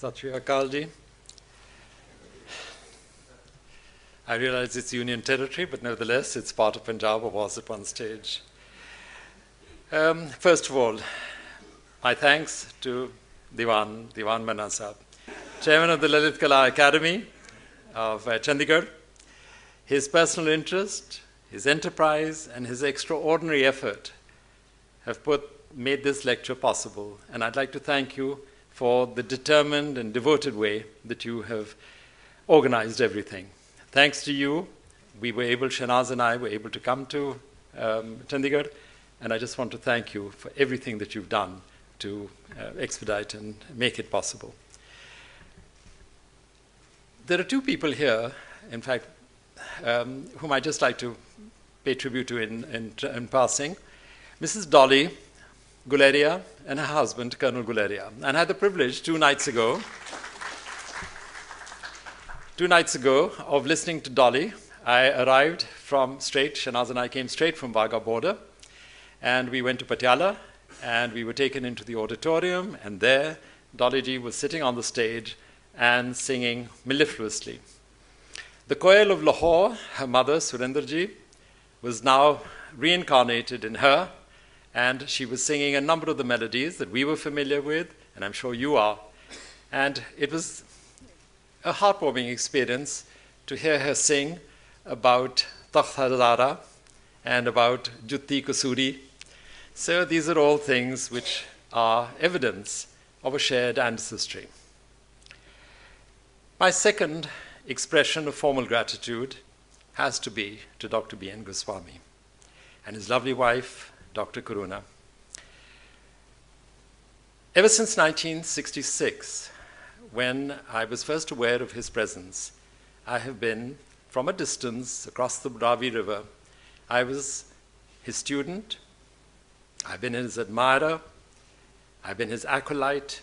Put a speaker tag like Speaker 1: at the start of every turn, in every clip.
Speaker 1: Sat Shri Akal Ji. I realize it's Union territory, but nevertheless, it's part of Punjab, or was at one stage. First of all, my thanks to Diwan Manna Sahab, Chairman of the Lalit Kala Akademi of Chandigarh. His personal interest, his enterprise, and his extraordinary effort have made this lecture possible. And I'd like to thank you for the determined and devoted way that you have organized everything. Thanks to you, Shahnaz and I were able to come to Chandigarh, and I just want to thank you for everything that you've done to expedite and make it possible. There are two people here, in fact, whom I'd just like to pay tribute to in passing. Mrs. Dolly Guleria and her husband, Colonel Guleria. And I had the privilege 2 nights ago of listening to Dolly. I arrived Shahnaz and I came straight from Wagah border, and we went to Patiala, and we were taken into the auditorium, and there Dolly ji was sitting on the stage and singing mellifluously. The Koel of Lahore, her mother, Surinder ji, was now reincarnated in her, and she was singing a number of the melodies that we were familiar with, and I'm sure you are. And it was a heartwarming experience to hear her sing about Takht Hazara and about Jutti Kusuri. So these are all things which are evidence of a shared ancestry. My second expression of formal gratitude has to be to Dr. B.N. Goswami and his lovely wife, Dr. Karuna. Ever since 1966, when I was first aware of his presence, I have been, from a distance across the Ravi River, I was his student, I've been his admirer, I've been his acolyte,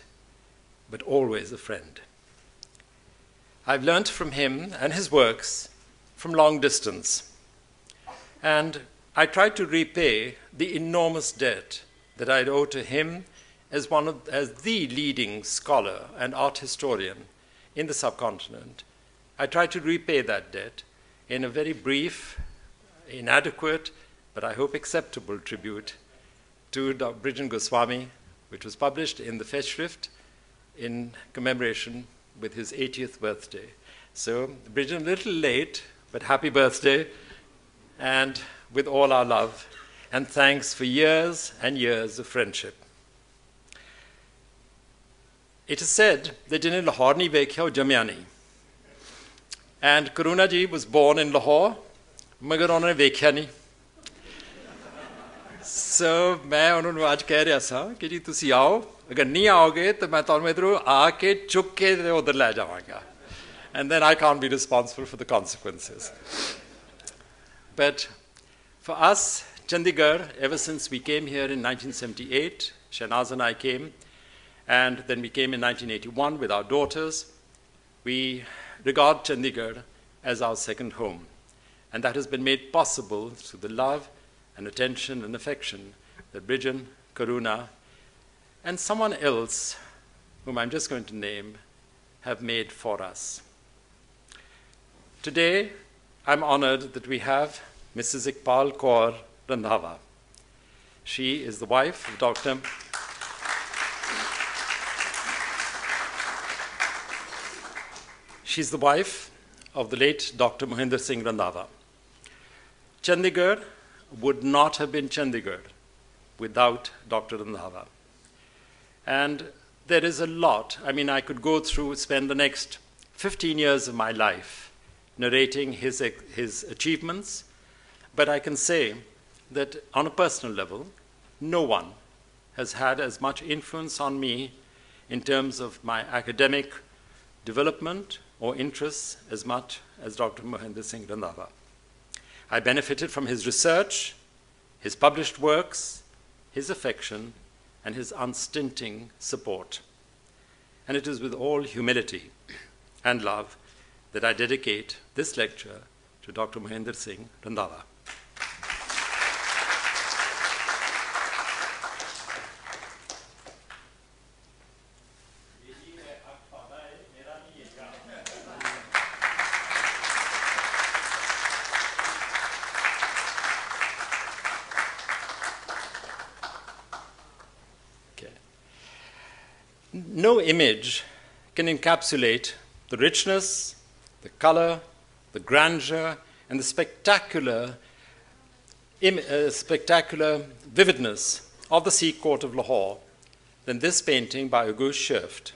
Speaker 1: but always a friend. I've learnt from him and his works from long distance, and I tried to repay the enormous debt that I owe to him as the leading scholar and art historian in the subcontinent. I tried to repay that debt in a very brief, inadequate, but I hope acceptable tribute to Dr. Brijan Goswami, which was published in the Festschrift in commemoration with his 80th birthday. So, Brijan, a little late, but happy birthday, and with all our love, and thanks for years and years of friendship. It is said that in Lahore ni vekhya Jamyani, and Karuna ji was born in Lahore, magar unhone vekhya nahi. So, मैं उन्होंने आज कह रहा था कि जी तुसी आओ, अगर नहीं आओगे तो मैं तुहानू इधरों आके चुक के उधर ले जावांगा. And then I can't be responsible for the consequences. But for us, Chandigarh, ever since we came here in 1978, Shahnaz and I came, and then we came in 1981 with our daughters, we regard Chandigarh as our second home. And that has been made possible through the love and attention and affection that Brijan, Karuna, and someone else, whom I'm just going to name, have made for us. Today, I'm honored that we have Mrs. Iqbal Kaur Randhawa. She is the wife of Dr. She's the wife of the late Dr. Mohinder Singh Randhawa. Chandigarh would not have been Chandigarh without Dr. Randhawa. And there is a lot. I mean, I could go through, spend the next 15 years of my life narrating his achievements, but I can say that on a personal level, no one has had as much influence on me in terms of my academic development or interests as much as Dr. Mohinder Singh Randhawa. I benefited from his research, his published works, his affection, and his unstinting support. And it is with all humility and love that I dedicate this lecture to Dr. Mohinder Singh Randhawa. no image can encapsulate the richness, the color, the grandeur, and the spectacular vividness of the Sikh court of Lahore than this painting by Auguste Schurft.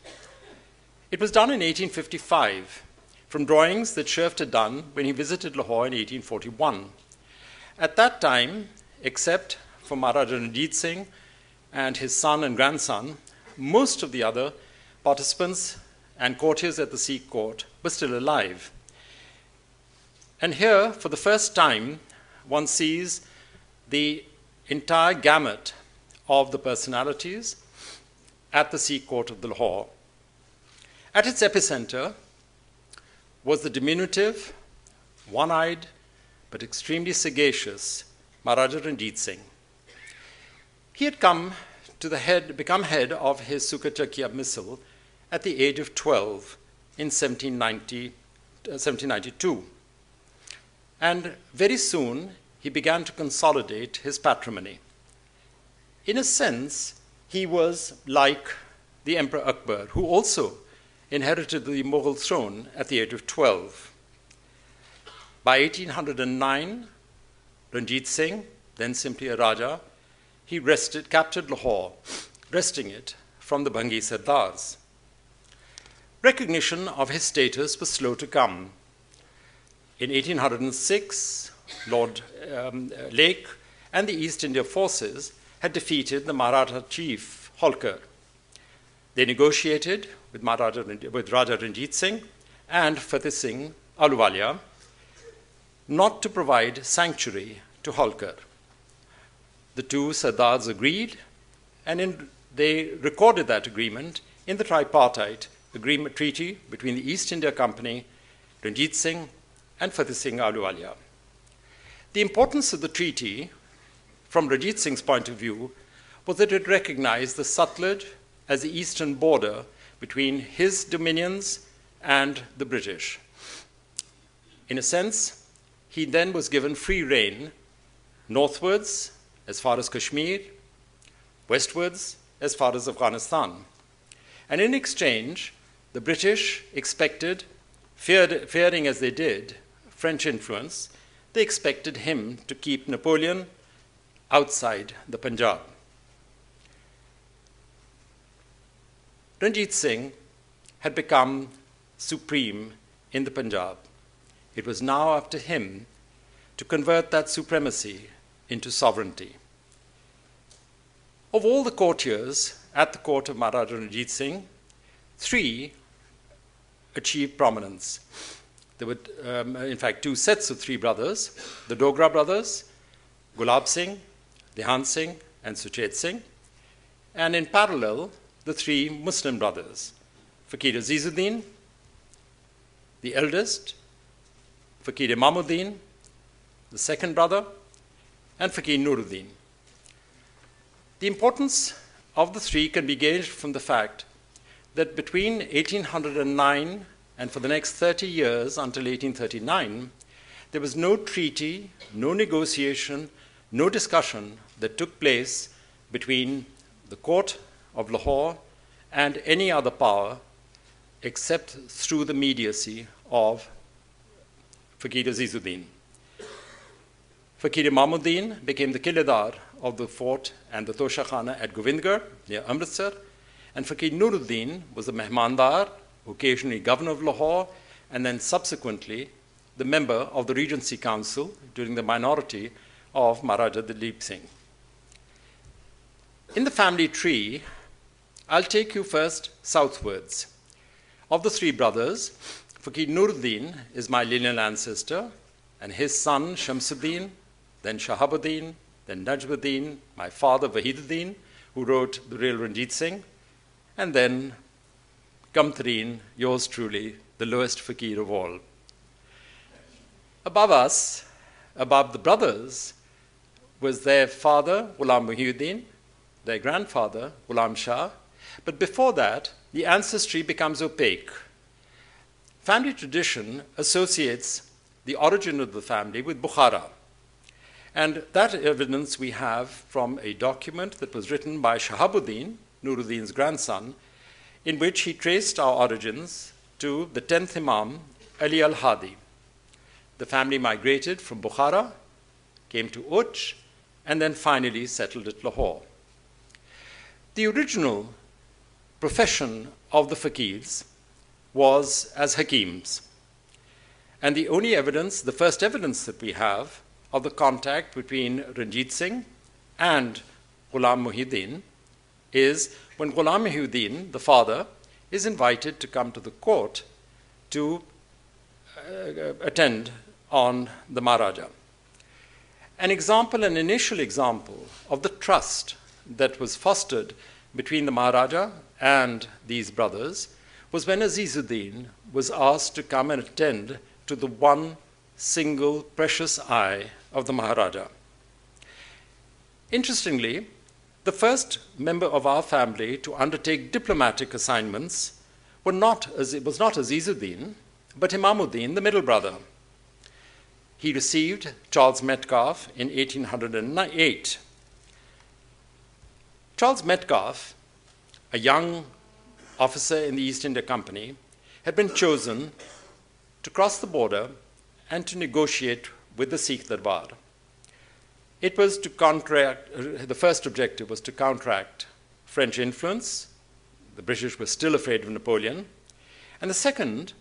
Speaker 1: It was done in 1855 from drawings that Schurft had done when he visited Lahore in 1841. At that time, except for Maharaja Ranjit Singh and his son and grandson, most of the other participants and courtiers at the Sikh court were still alive. And here, for the first time, one sees the entire gamut of the personalities at the Sikh court of Lahore. At its epicenter was the diminutive, one-eyed, but extremely sagacious Maharaja Ranjit Singh. He had come to become head of his Sukachakia missile at the age of 12 in 1792. And very soon, he began to consolidate his patrimony. In a sense, he was like the Emperor Akbar, who also inherited the Mughal throne at the age of 12. By 1809, Ranjit Singh, then simply a Raja, he captured Lahore, wresting it from the Bhangi Sardars. Recognition of his status was slow to come. In 1806, Lord Lake and the East India forces had defeated the Maratha chief Holkar. They negotiated with Raja Ranjit Singh and Fateh Singh Ahluwalia not to provide sanctuary to Holkar. The two Sardars agreed, and they recorded that agreement in the tripartite agreement treaty between the East India Company, Ranjit Singh, and Fateh Singh Ahluwalia. The importance of the treaty, from Ranjit Singh's point of view, was that it recognized the Satluj as the eastern border between his dominions and the British. In a sense, he then was given free rein northwards as far as Kashmir, westwards as far as Afghanistan. And in exchange, the British expected, fearing as they did French influence, they expected him to keep Napoleon outside the Punjab. Ranjit Singh had become supreme in the Punjab. It was now up to him to convert that supremacy into sovereignty. Of all the courtiers at the court of Maharaja Ranjit Singh, 3 achieved prominence. There were, in fact, 2 sets of 3 brothers, the Dogra brothers, Gulab Singh, Dehant Singh, and Suchet Singh, and in parallel, the 3 Muslim brothers, Fakir Azizuddin, the eldest, Fakir Imamuddin, the second brother, and Fakir Nuruddin. The importance of the 3 can be gauged from the fact that between 1809 and for the next 30 years until 1839, there was no treaty, no negotiation, no discussion that took place between the court of Lahore and any other power except through the mediacy of Fakir Azizuddin. Fakir Imamuddin became the Kiledar of the fort and the Toshakhana at Govindgarh near Amritsar, and Fakir Nuruddin was the Mehmandar, occasionally governor of Lahore, and then subsequently the member of the Regency Council during the minority of Maharaja Dalip Singh. In the family tree, I'll take you first southwards. Of the 3 brothers, Fakir Nuruddin is my lineal ancestor, and his son Shamsuddin, then Shahabuddin, then Najmuddin, my father Wahiduddin, who wrote the real Ranjit Singh, and then Kamtareen, yours truly, the lowest fakir of all. Above us, above the brothers, was their father, Ghulam Muhyiddin, their grandfather, Ghulam Shah, but before that, the ancestry becomes opaque. Family tradition associates the origin of the family with Bukhara. And that evidence we have from a document that was written by Shahabuddin, Nuruddin's grandson, in which he traced our origins to the 10th Imam, Ali al-Hadi. The family migrated from Bukhara, came to Uch, and then finally settled at Lahore. The original profession of the fakirs was as hakims. And the only evidence, the first evidence that we have of the contact between Ranjit Singh and Ghulam Muhyiddin is when Ghulam Muhyiddin, the father, is invited to come to the court to attend on the Maharaja. An example, an initial example of the trust that was fostered between the Maharaja and these brothers was when Azizuddin was asked to come and attend to the one single precious eye of the Maharaja. Interestingly, the first member of our family to undertake diplomatic assignments was not Azizuddin, but Imamuddin, the middle brother. He received Charles Metcalfe in 1808. Charles Metcalfe, a young officer in the East India Company, had been chosen to cross the border and to negotiate with the Sikh Darbar. It was to the first objective was to counteract French influence. The British were still afraid of Napoleon. And the second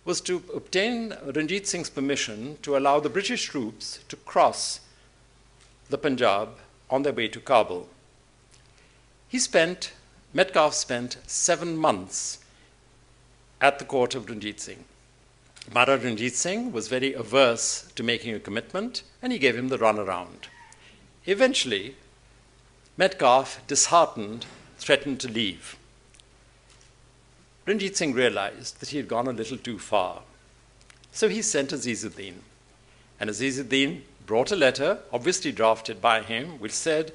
Speaker 1: was to obtain Ranjit Singh's permission to allow the British troops to cross the Punjab on their way to Kabul. Metcalfe spent 7 months at the court of Ranjit Singh. Maharaja Ranjit Singh was very averse to making a commitment, and he gave him the runaround. Eventually, Metcalfe, disheartened, threatened to leave. Ranjit Singh realized that he had gone a little too far. So he sent Azizuddin. And Azizuddin brought a letter, obviously drafted by him, which said,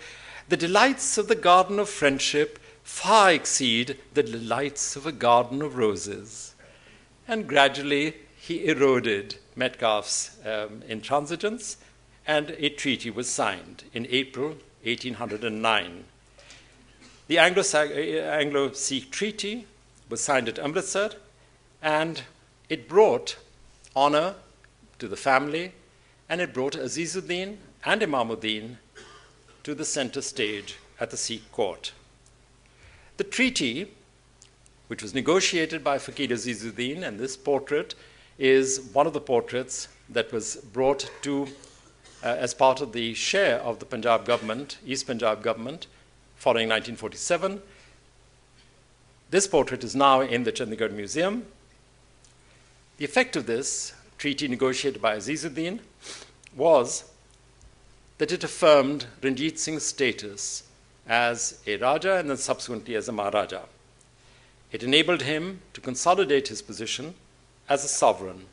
Speaker 1: "The delights of the garden of friendship far exceed the delights of a garden of roses." And gradually, he eroded Metcalfe's intransigence, and a treaty was signed in April 1809. The Anglo-Sikh Treaty was signed at Amritsar, and it brought honor to the family, and it brought Azizuddin and Imamuddin to the center stage at the Sikh court. The treaty, which was negotiated by Fakir Azizuddin, and this portrait is one of the portraits that was brought to as part of the Sher of the Punjab government, East Punjab government, following 1947. This portrait is now in the Chandigarh Museum. The effect of this treaty negotiated by Azizuddin was that it affirmed Ranjit Singh's status as a Raja and then subsequently as a Maharaja. It enabled him to consolidate his position as a sovereign.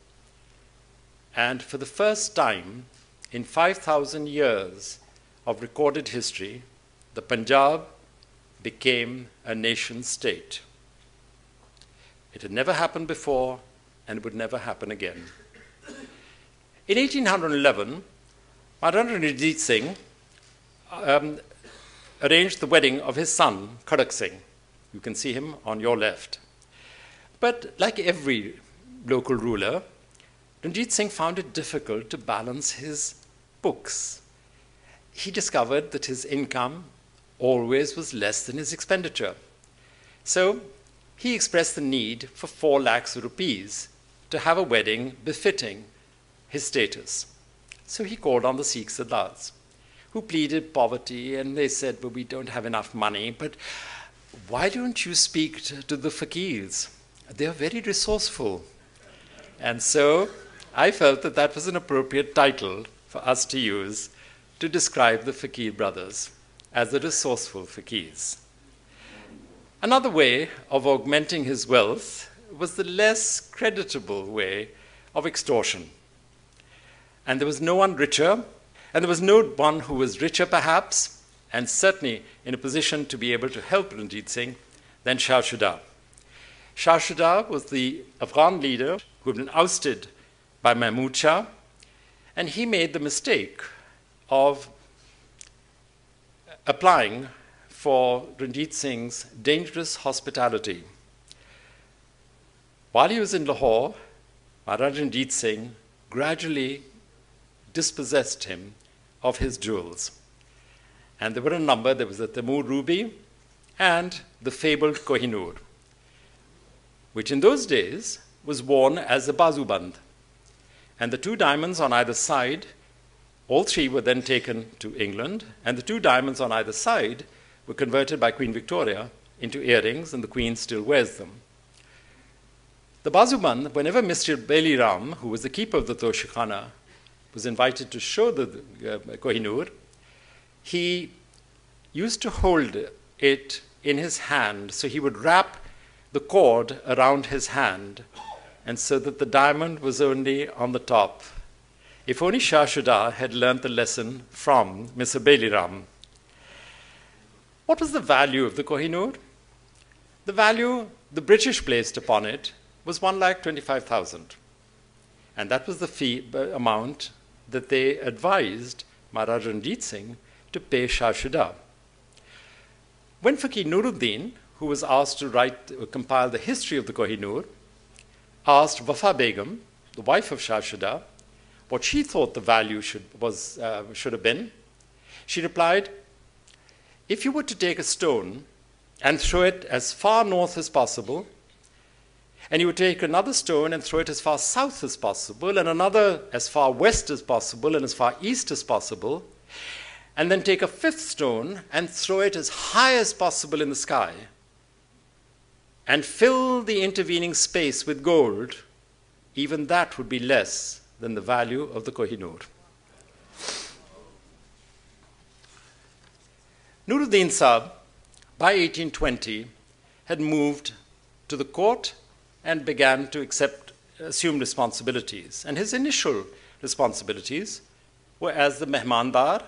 Speaker 1: And for the first time in 5,000 years of recorded history, the Punjab became a nation state. It had never happened before, and it would never happen again. In 1811, Maharaja Ranjit Singh arranged the wedding of his son, Kharak Singh. You can see him on your left. But like every local ruler, Ranjit Singh found it difficult to balance his books. He discovered that his income always was less than his expenditure. So he expressed the need for 4 lakhs rupees to have a wedding befitting his status. So he called on the Sikh Sardars, who pleaded poverty, and they said, "Well, we don't have enough money, but why don't you speak to the fakirs? They're very resourceful." And so I felt that that was an appropriate title for us to use to describe the Fakir brothers as the resourceful fakirs. Another way of augmenting his wealth was the less creditable way of extortion. And there was no one richer, and there was no one who was richer perhaps, and certainly in a position to be able to help Ranjit Singh, than Shah Shuja. Shah Shuja was the Afghan leader who had been ousted by Mahmud Shah, and he made the mistake of applying for Ranjit Singh's dangerous hospitality While he was in Lahore, Maharaja Ranjit Singh gradually dispossessed him of his jewels. And there were a number. There was the Taimur ruby and the fabled Kohinoor, which in those days was worn as a bazuband. And the two diamonds on either side, all three were then taken to England, and the two diamonds on either side were converted by Queen Victoria into earrings, and the Queen still wears them. The bazuband, whenever Mr. Beli Ram, who was the keeper of the Toshikhana, was invited to show the Kohinoor, he used to hold it in his hand, so he would wrap the cord around his hand, and so that the diamond was only on the top. If only Shah Shuja had learnt the lesson from Mr. Beli Ram. What was the value of the Kohinoor? The value the British placed upon it was 1,25,000. And that was the fee amount that they advised Maharaja Ranjit Singh to pay Shah Shuja. When Fakir Nuruddin, who was asked to compile the history of the Kohinoor, asked Wafa Begum, the wife of Shah Shuja, what she thought the value should have been, she replied, if you were to take a stone and throw it as far north as possible, and you would take another stone and throw it as far south as possible, and another as far west as possible, and as far east as possible, and then take a fifth stone and throw it as high as possible in the sky, and fill the intervening space with gold, even that would be less than the value of the Kohinoor. Nuruddin Sahib, by 1820, had moved to the court and began to assume responsibilities. And his initial responsibilities were as the mehmandar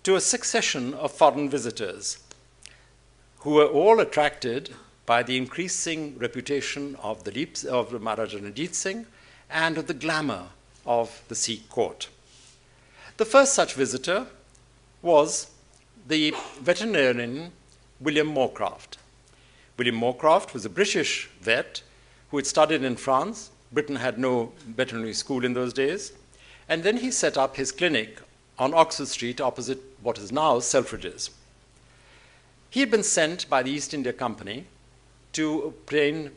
Speaker 1: to a succession of foreign visitors who were all attracted by the increasing reputation of the Maharaja Ranjit Singh and of the glamour of the Sikh court. The first such visitor was the veterinarian William Moorcroft. William Moorcroft was a British vet who had studied in France. Britain had no veterinary school in those days. And then he set up his clinic on Oxford Street opposite what is now Selfridges. He had been sent by the East India Company to obtain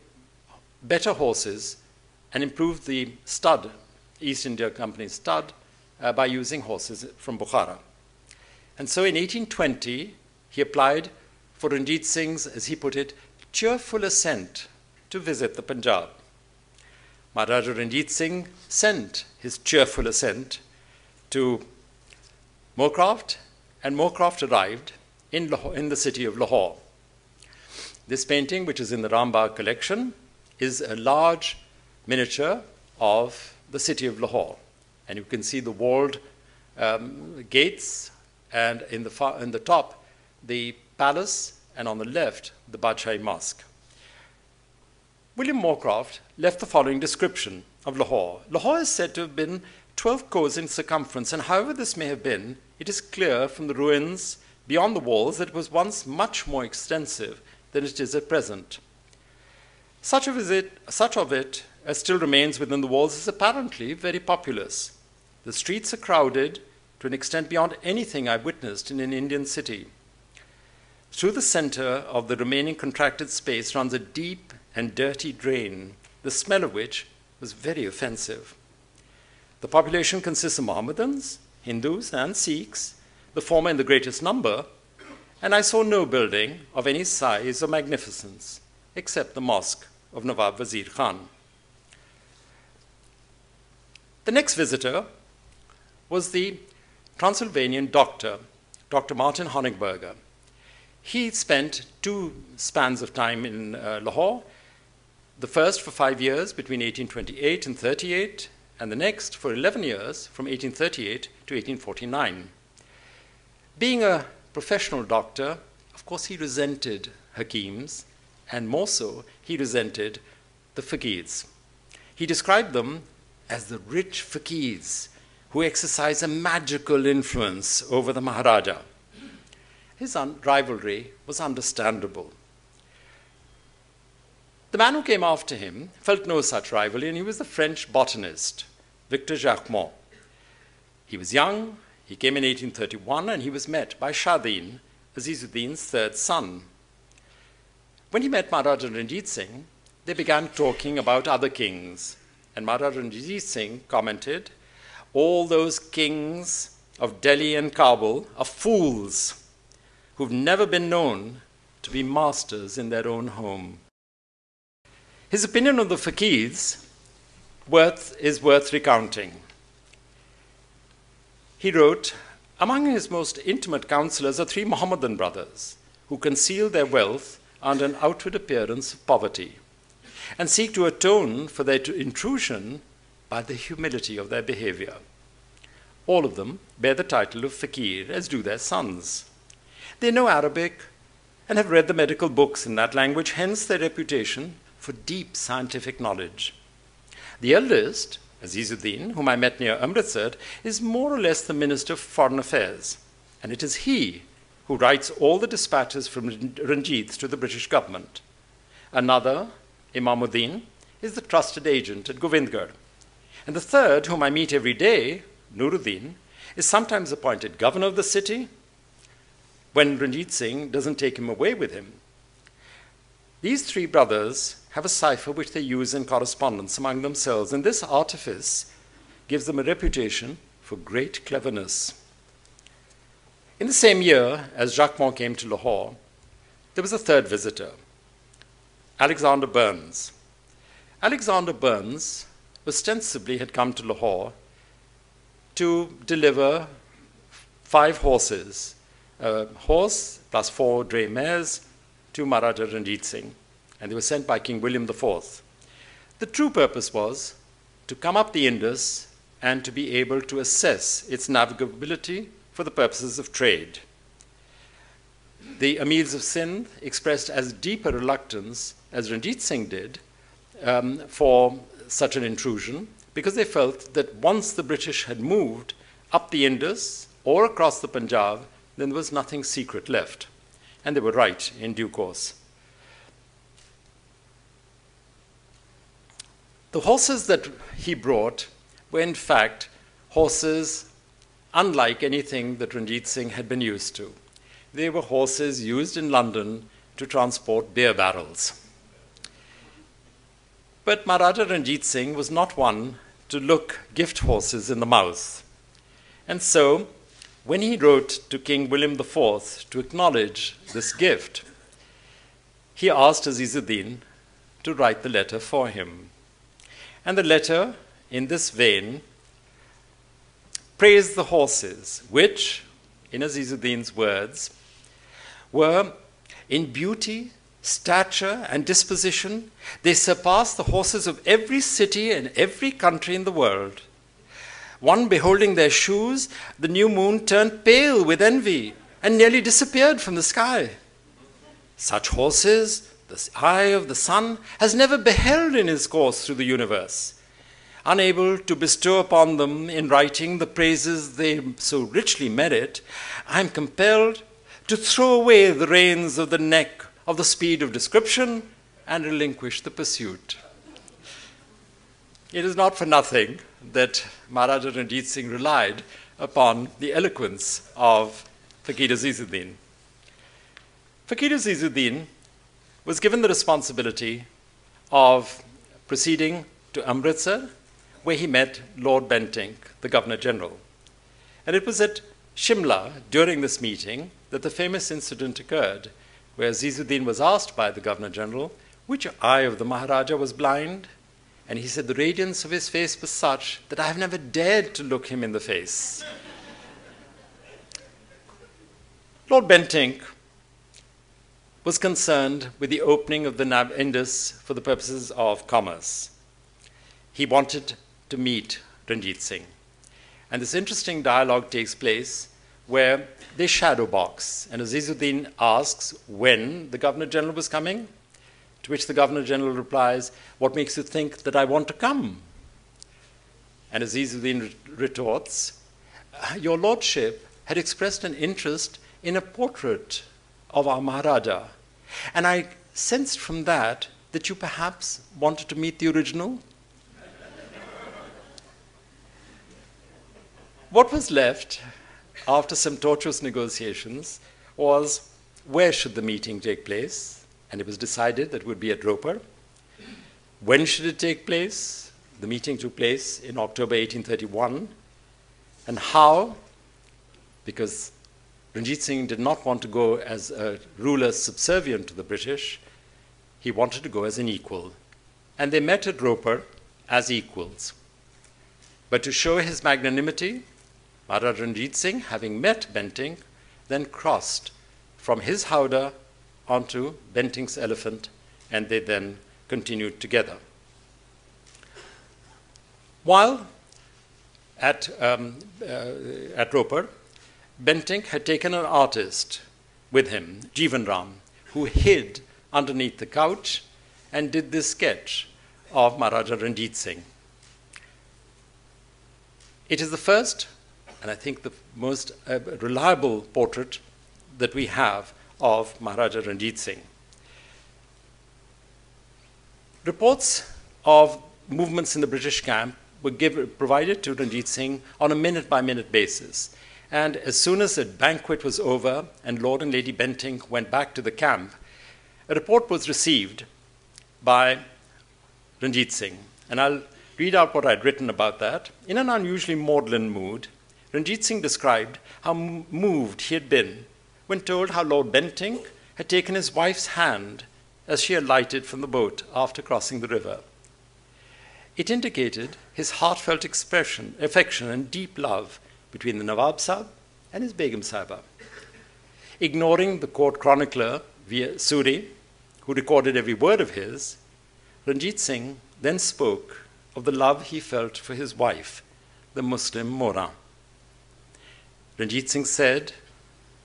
Speaker 1: better horses and improve the stud, East India Company's stud, by using horses from Bukhara. And so in 1820, he applied for Ranjit Singh's, as he put it, cheerful assent to visit the Punjab. Maharaja Ranjit Singh sent his cheerful assent to Moorcroft, and Moorcroft arrived in the city of Lahore. This painting, which is in the Rambagh collection, is a large miniature of the city of Lahore. And you can see the walled gates, and in the top, the palace, and on the left, the Badshai Mosque. William Moorcroft left the following description of Lahore. Lahore is said to have been 12 kos in circumference, and however this may have been, it is clear from the ruins beyond the walls that it was once much more extensive than it is at present. Such of it as still remains within the walls is apparently very populous. The streets are crowded to an extent beyond anything I've witnessed in an Indian city. Through the center of the remaining contracted space runs a deep and dirty drain, the smell of which was very offensive. The population consists of Mohammedans, Hindus, and Sikhs, the former in the greatest number, and I saw no building of any size or magnificence except the mosque of Nawab Wazir Khan. The next visitor was the Transylvanian doctor, Dr. Martin Honigberger. He spent 2 spans of time in Lahore, the first for 5 years between 1828 and 38, and the next for 11 years from 1838 to 1849. Being a professional doctor, of course he resented Hakims, and more so, he resented the Fakirs. He described them as the rich Fakirs who exercise a magical influence over the Maharaja. His rivalry was understandable. The man who came after him felt no such rivalry, and he was the French botanist, Victor Jacquemont. He was young, he came in 1831, and he was met by Shahidin, Azizuddin's third son. When he met Maharaja Ranjit Singh, they began talking about other kings, and Maharaja Ranjit Singh commented, "All those kings of Delhi and Kabul are fools who've never been known to be masters in their own home." His opinion of the fakirs is worth recounting. He wrote, "Among his most intimate counselors are three Mohammedan brothers who conceal their wealth under an outward appearance of poverty and seek to atone for their intrusion by the humility of their behavior. All of them bear the title of fakir, as do their sons. They know Arabic and have read the medical books in that language, hence their reputation for deep scientific knowledge. The eldest, Azizuddin, whom I met near Amritsar, is more or less the Minister of Foreign Affairs, and it is he who writes all the dispatches from Ranjit to the British government. Another, Imamuddin, is the trusted agent at Govindgarh. And the third, whom I meet every day, Nuruddin, is sometimes appointed governor of the city when Ranjit Singh doesn't take him away with him. These three brothers have a cipher which they use in correspondence among themselves, and this artifice gives them a reputation for great cleverness." In the same year as Jacquemont came to Lahore, there was a third visitor, Alexander Burnes. Alexander Burnes ostensibly had come to Lahore to deliver 5 horses, a horse plus 4 dray mares, to Maharaja Ranjit Singh, and they were sent by King William IV. The true purpose was to come up the Indus and to be able to assess its navigability for the purposes of trade. The Amirs of Sindh expressed as deep a reluctance as Ranjit Singh did for such an intrusion, because they felt that once the British had moved up the Indus or across the Punjab, then there was nothing secret left. And they were right in due course. The horses that he brought were in fact horses unlike anything that Ranjit Singh had been used to. They were horses used in London to transport beer barrels. But Maharaja Ranjit Singh was not one to look gift horses in the mouth. And so, when he wrote to King William IV to acknowledge this gift, he asked Azizuddin to write the letter for him. And the letter, in this vein, praised the horses, which, in Azizuddin's words, were in beauty, stature, and disposition, they surpassed the horses of every city and every country in the world. One beholding their shoes, the new moon turned pale with envy and nearly disappeared from the sky. Such horses, the eye of the sun has never beheld in his course through the universe. Unable to bestow upon them in writing the praises they so richly merit, I am compelled to throw away the reins of the neck of the speed of description and relinquish the pursuit. It is not for nothing that Maharaja Ranjit Singh relied upon the eloquence of Fakir Azizuddin. Fakir Azizuddin was given the responsibility of proceeding to Amritsar, where he met Lord Bentinck, the Governor-General. And it was at Shimla, during this meeting, that the famous incident occurred, where Azizuddin was asked by the Governor-General which eye of the Maharaja was blind, and he said the radiance of his face was such that I have never dared to look him in the face. Lord Bentinck was concerned with the opening of the Indus for the purposes of commerce. He wanted to meet Ranjit Singh. And this interesting dialogue takes place where they shadow box, and Azizuddin asks when the Governor-General was coming, to which the Governor-General replies, "What makes you think that I want to come?" And Azizuddin retorts, "Your Lordship had expressed an interest in a portrait of our Maharaja, and I sensed from that that you perhaps wanted to meet the original? What was left after some tortuous negotiations was where should the meeting take place, and it was decided that it would be at Roper. When should it take place? The meeting took place in October 1831. And how? Because Ranjit Singh did not want to go as a ruler subservient to the British. He wanted to go as an equal. And they met at Roper as equals. But to show his magnanimity, Maharaja Ranjit Singh, having met Bentinck, then crossed from his howdah onto Bentinck's elephant, and they then continued together. While at Roper, Bentinck had taken an artist with him, Jeevan Ram, who hid underneath the couch and did this sketch of Maharaja Ranjit Singh. It is the first, and I think the most reliable portrait that we have of Maharaja Ranjit Singh. Reports of movements in the British camp were provided to Ranjit Singh on a minute-by-minute basis. And as soon as the banquet was over and Lord and Lady Bentinck went back to the camp, a report was received by Ranjit Singh. And I'll read out what I'd written about that. In an unusually maudlin mood, Ranjit Singh described how moved he had been when told how Lord Bentinck had taken his wife's hand as she alighted from the boat after crossing the river. It indicated his heartfelt affection and deep love between the Nawab Sahib and his Begum Sahiba. Ignoring the court chronicler, Suri, who recorded every word of his, Ranjit Singh then spoke of the love he felt for his wife, the Muslim Mora. Ranjit Singh said,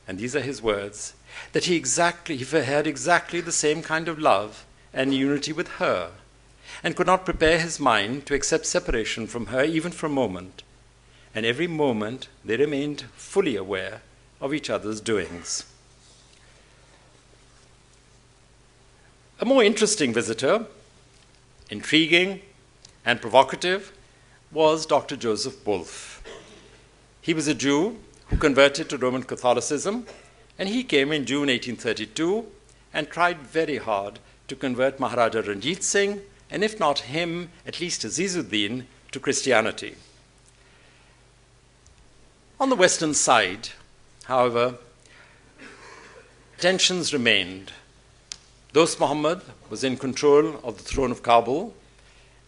Speaker 1: and these are his words, that he had exactly the same kind of love and unity with her, and could not prepare his mind to accept separation from her even for a moment. And every moment they remained fully aware of each other's doings. A more interesting visitor, intriguing and provocative, was Dr. Joseph Wolff. He was a Jew who converted to Roman Catholicism, and he came in June 1832 and tried very hard to convert Maharaja Ranjit Singh, and if not him, at least Azizuddin, to Christianity. On the western side, however, tensions remained. Dost Muhammad was in control of the throne of Kabul,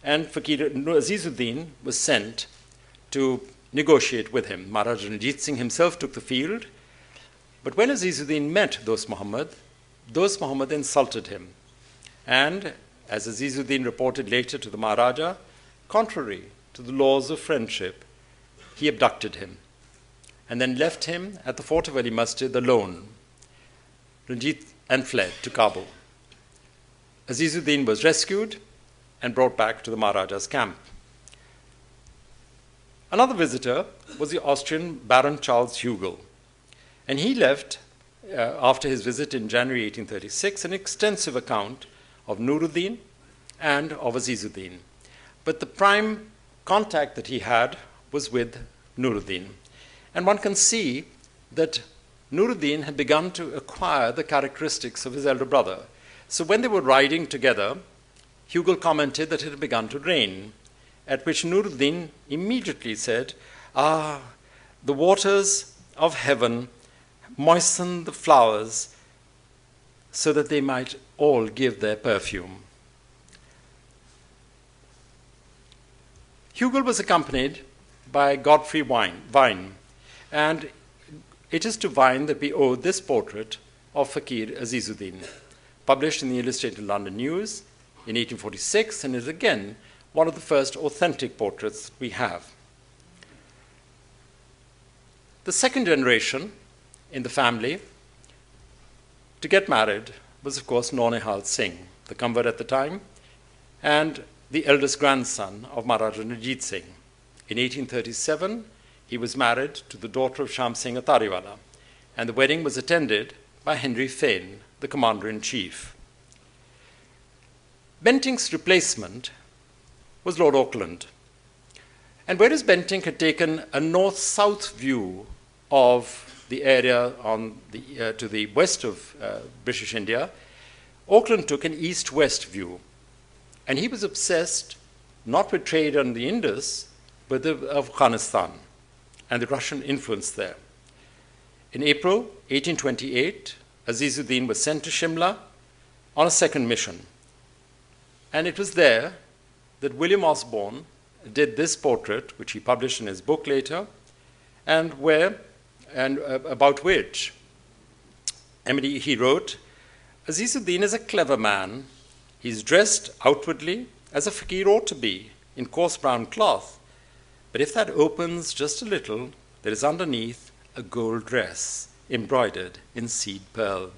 Speaker 1: and Fakir Azizuddin was sent to negotiate with him. Maharaja Ranjit Singh himself took the field, but when Azizuddin met Dost Muhammad insulted him. And, as Azizuddin reported later to the Maharaja, contrary to the laws of friendship, he abducted him and then left him at the fort of Ali Masjid alone, and fled to Kabul. Azizuddin was rescued and brought back to the Maharaja's camp. Another visitor was the Austrian Baron Charles Hugel, and he left, after his visit in January 1836, an extensive account of Nuruddin and of Azizuddin. But the prime contact that he had was with Nuruddin. And one can see that Nuruddin had begun to acquire the characteristics of his elder brother. So when they were riding together, Hugel commented that it had begun to rain, at which Nuruddin immediately said, "Ah, the waters of heaven moisten the flowers so that they might all give their perfume." Hugel was accompanied by Godfrey Vine, and it is to Vine that we owe this portrait of Fakir Azizuddin, published in the Illustrated London News in 1846, and is again one of the first authentic portraits we have. The second generation in the family to get married was, of course, Naunihal Singh, the convert at the time, and the eldest grandson of Maharaja Ranjit Singh. In 1837, he was married to the daughter of Sham Singh Atariwala, and the wedding was attended by Henry Fane, the commander-in-chief. Bentinck's replacement was Lord Auckland. And whereas Bentinck had taken a north-south view of the area to the west of British India, Auckland took an east-west view. And he was obsessed not with trade on the Indus, but with Afghanistan and the Russian influence there. In April 1828, Aijazuddin was sent to Shimla on a second mission. And it was there that William Osborne did this portrait, which he published in his book later, and about which he wrote, Aijazuddin is a clever man. He's dressed outwardly as a fakir ought to be, in coarse brown cloth. But if that opens just a little, there is underneath a gold dress embroidered in seed pearl.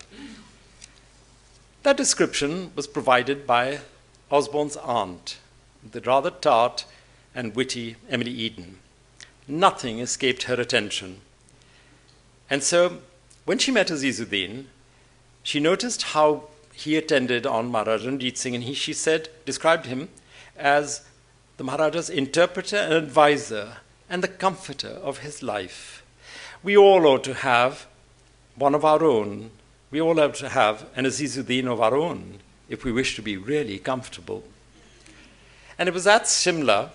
Speaker 1: That description was provided by Osborne's aunt, the rather tart and witty Emily Eden. Nothing escaped her attention. And so when she met Aijazuddin, she noticed how he attended on Maharaja Ranjit Singh, and she described him as the Maharaja's interpreter and advisor and the comforter of his life. We all ought to have one of our own. We all have to have an Aijazuddin of our own if we wish to be really comfortable. And it was at Shimla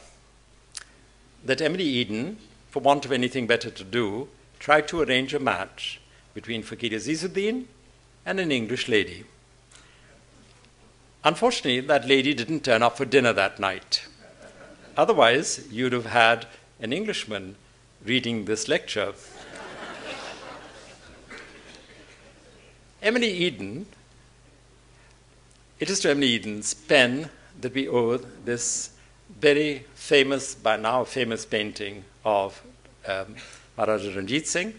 Speaker 1: that Emily Eden, for want of anything better to do, tried to arrange a match between Fakir Aijazuddin and an English lady. Unfortunately, that lady didn't turn up for dinner that night. Otherwise, you'd have had an Englishman reading this lecture. Emily Eden, it is to Emily Eden's pen that we owe this very famous, by now famous painting of Maharaja Ranjit Singh.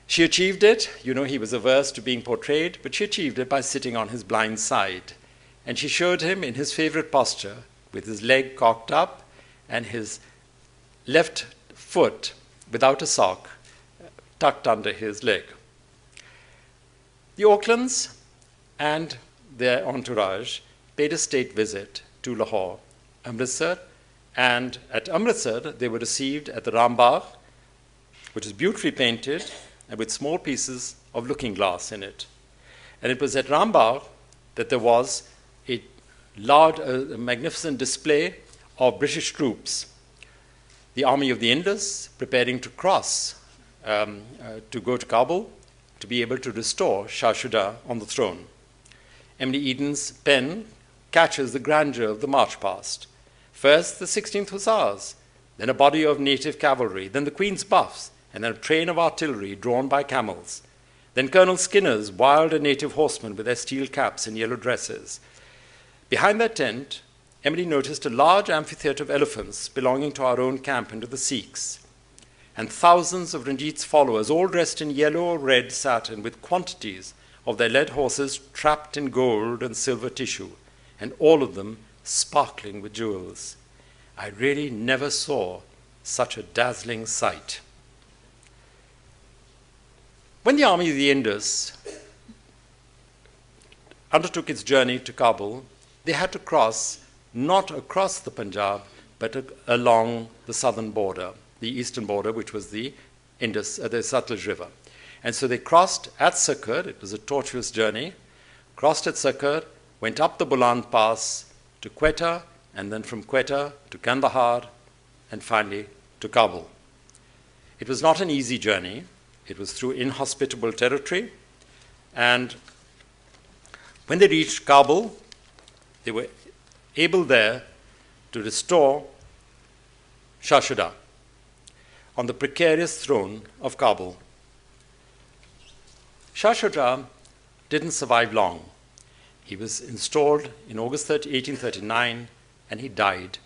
Speaker 1: She achieved it. You know, he was averse to being portrayed, but she achieved it by sitting on his blind side. And she showed him in his favorite posture, with his leg cocked up and his left foot, without a sock, tucked under his leg. The Aucklands and their entourage paid a state visit to Lahore, Amritsar, and at Amritsar they were received at the Rambagh, which is beautifully painted and with small pieces of looking glass in it. And it was at Rambagh that there was a large, magnificent display of British troops. The army of the Indus preparing to cross to go to Kabul to be able to restore Shah Shuja on the throne. Emily Eden's pen catches the grandeur of the march past. First, the 16th Hussars, then a body of native cavalry, then the Queen's Buffs, and then a train of artillery drawn by camels. Then Colonel Skinner's wild and native horsemen with their steel caps and yellow dresses. Behind their tent, Emily noticed a large amphitheatre of elephants belonging to our own camp and to the Sikhs, and thousands of Ranjit's followers, all dressed in yellow or red satin, with quantities of their led horses trapped in gold and silver tissue, and all of them sparkling with jewels. I really never saw such a dazzling sight. When the army of the Indus undertook its journey to Kabul, they had to cross, not across the Punjab, but along the southern border, the eastern border, which was the Indus, the Satluj River. And so they crossed at Sikr. It was a tortuous journey. Crossed at Sikr, went up the Bolan Pass to Quetta, and then from Quetta to Kandahar, and finally to Kabul. It was not an easy journey. It was through inhospitable territory. And when they reached Kabul, they were able there to restore Shah Shuja on the precarious throne of Kabul. Shah Shuja didn't survive long. He was installed in August 1839, and he died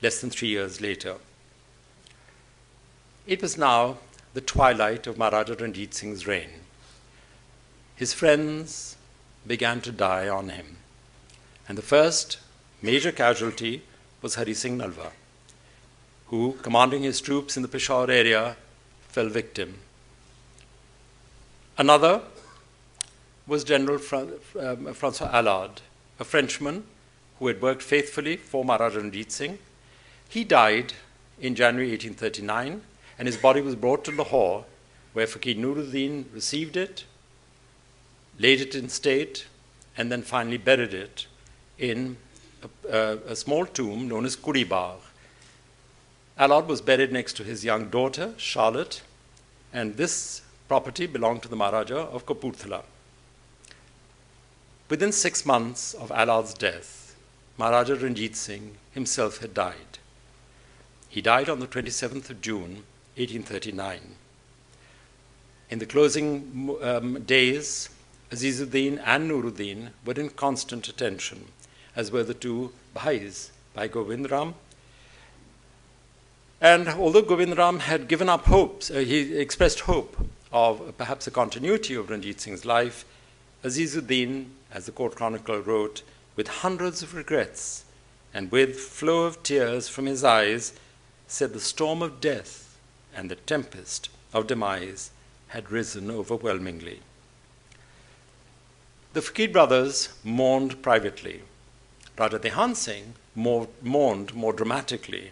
Speaker 1: less than 3 years later. It was now the twilight of Maharaja Ranjit Singh's reign. His friends began to die on him, and the first major casualty was Hari Singh Nalwa, who, commanding his troops in the Peshawar area, fell victim. Another was General Francois Allard, a Frenchman who had worked faithfully for Maharaja Ranjit Singh. He died in January 1839, and his body was brought to Lahore, where Fakir Nuruddin received it, laid it in state, and then finally buried it in a small tomb known as Kudi Bagh. Alad was buried next to his young daughter, Charlotte, and this property belonged to the Maharaja of Kapurthala. Within 6 months of Alad's death, Maharaja Ranjit Singh himself had died. He died on the 27th of June, 1839. In the closing days, Azizuddin and Nuruddin were in constant attention, as were the two Bhais, Bhai Govindram. And although Govindram had given up hopes, he expressed hope of perhaps a continuity of Ranjit Singh's life, Azizuddin, as the court chronicle wrote, with hundreds of regrets and with flow of tears from his eyes, said the storm of death and the tempest of demise had risen overwhelmingly. The Fakir brothers mourned privately. Raja Dehan Singh mourned more dramatically,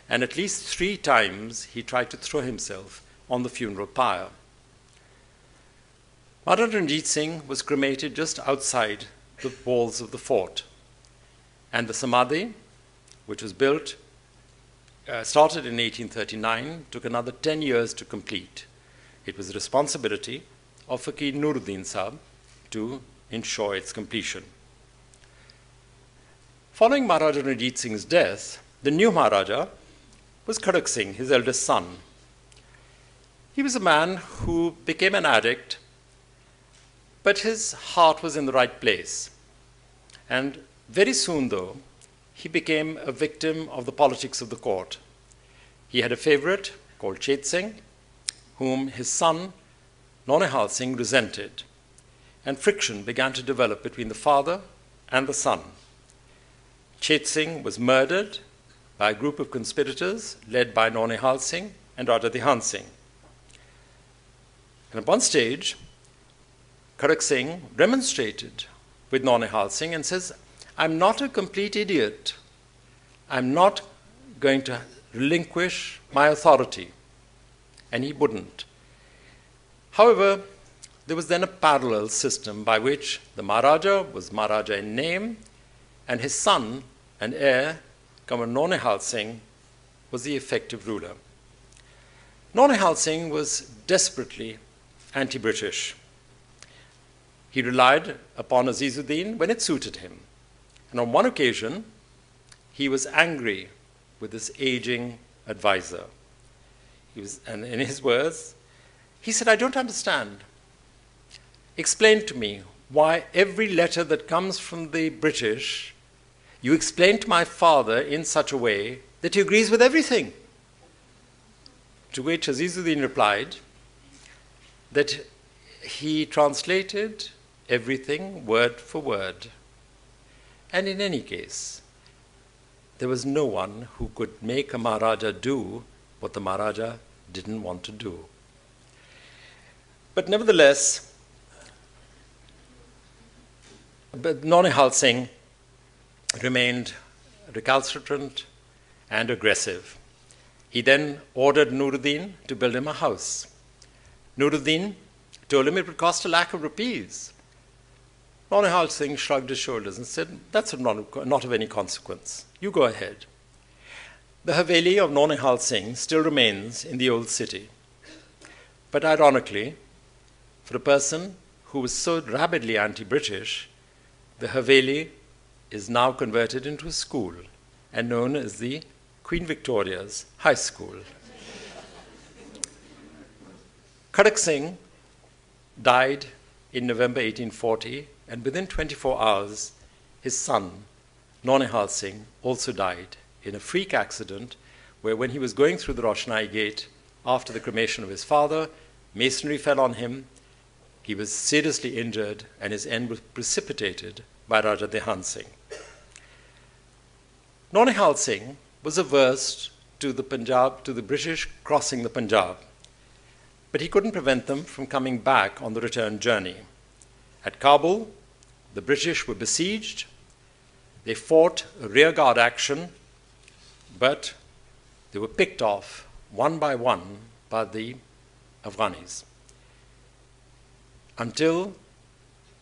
Speaker 1: and at least 3 times he tried to throw himself on the funeral pyre. Maharaja Ranjit Singh was cremated just outside the walls of the fort, and the Samadhi, which was built, started in 1839, took another 10 years to complete. It was the responsibility of Fakir Nuruddin Sahib to ensure its completion. Following Maharaja Ranjit Singh's death, the new Maharaja was Kharak Singh, his eldest son. He was a man who became an addict, but his heart was in the right place. And very soon, though, he became a victim of the politics of the court. He had a favorite called Chet Singh, whom his son, Naunihal Singh, resented, and friction began to develop between the father and the son. Chet Singh was murdered by a group of conspirators led by Naunihal Singh and Raja Dehan Singh. And at one stage, Kharak Singh remonstrated with Naunihal Singh and says, "I'm not a complete idiot. I'm not going to relinquish my authority." And he wouldn't. However, there was then a parallel system by which the Maharaja was Maharaja in name, and his son and heir, Kamar Naunihal Singh, was the effective ruler. Naunihal Singh was desperately anti-British. He relied upon Azizuddin when it suited him. And on one occasion, he was angry with his aging advisor. And in his words, he said, "I don't understand. Explain to me why every letter that comes from the British, you explain to my father in such a way that he agrees with everything." To which Azizuddin replied that he translated everything word for word. And in any case, there was no one who could make a Maharaja do what the Maharaja didn't want to do. But nevertheless, Naunihal Singh remained recalcitrant and aggressive. He then ordered Nuruddin to build him a house. Nuruddin told him it would cost 1,00,000 rupees. Naunihal Singh shrugged his shoulders and said, "That's not of any consequence. You go ahead." The Haveli of Naunihal Singh still remains in the old city. But ironically, for a person who was so rabidly anti-British, the Haveli is now converted into a school and known as the Queen Victoria's High School. Kharak Singh died in November 1840, and within 24 hours, his son, Naunihal Singh, also died in a freak accident where, when he was going through the Roshanai Gate after the cremation of his father, masonry fell on him, he was seriously injured, and his end was precipitated by Raja Dehan Singh. Naunihal Singh was averse to the British crossing the Punjab, but he couldn't prevent them from coming back on the return journey. At Kabul, the British were besieged, They fought a rearguard action, but they were picked off one by one by the Afghans. Until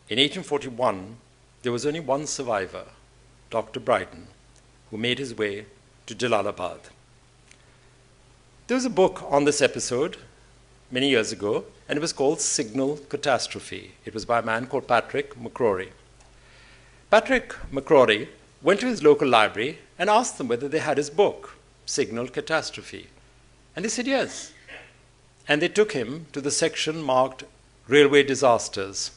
Speaker 1: in 1841, there was only one survivor, Dr. Bryden, who made his way to Jalalabad. There was a book on this episode many years ago, and it was called Signal Catastrophe. It was by a man called Patrick McCrory. Patrick McCrory went to his local library and asked them whether they had his book, Signal Catastrophe. And they said yes. And they took him to the section marked Railway Disasters.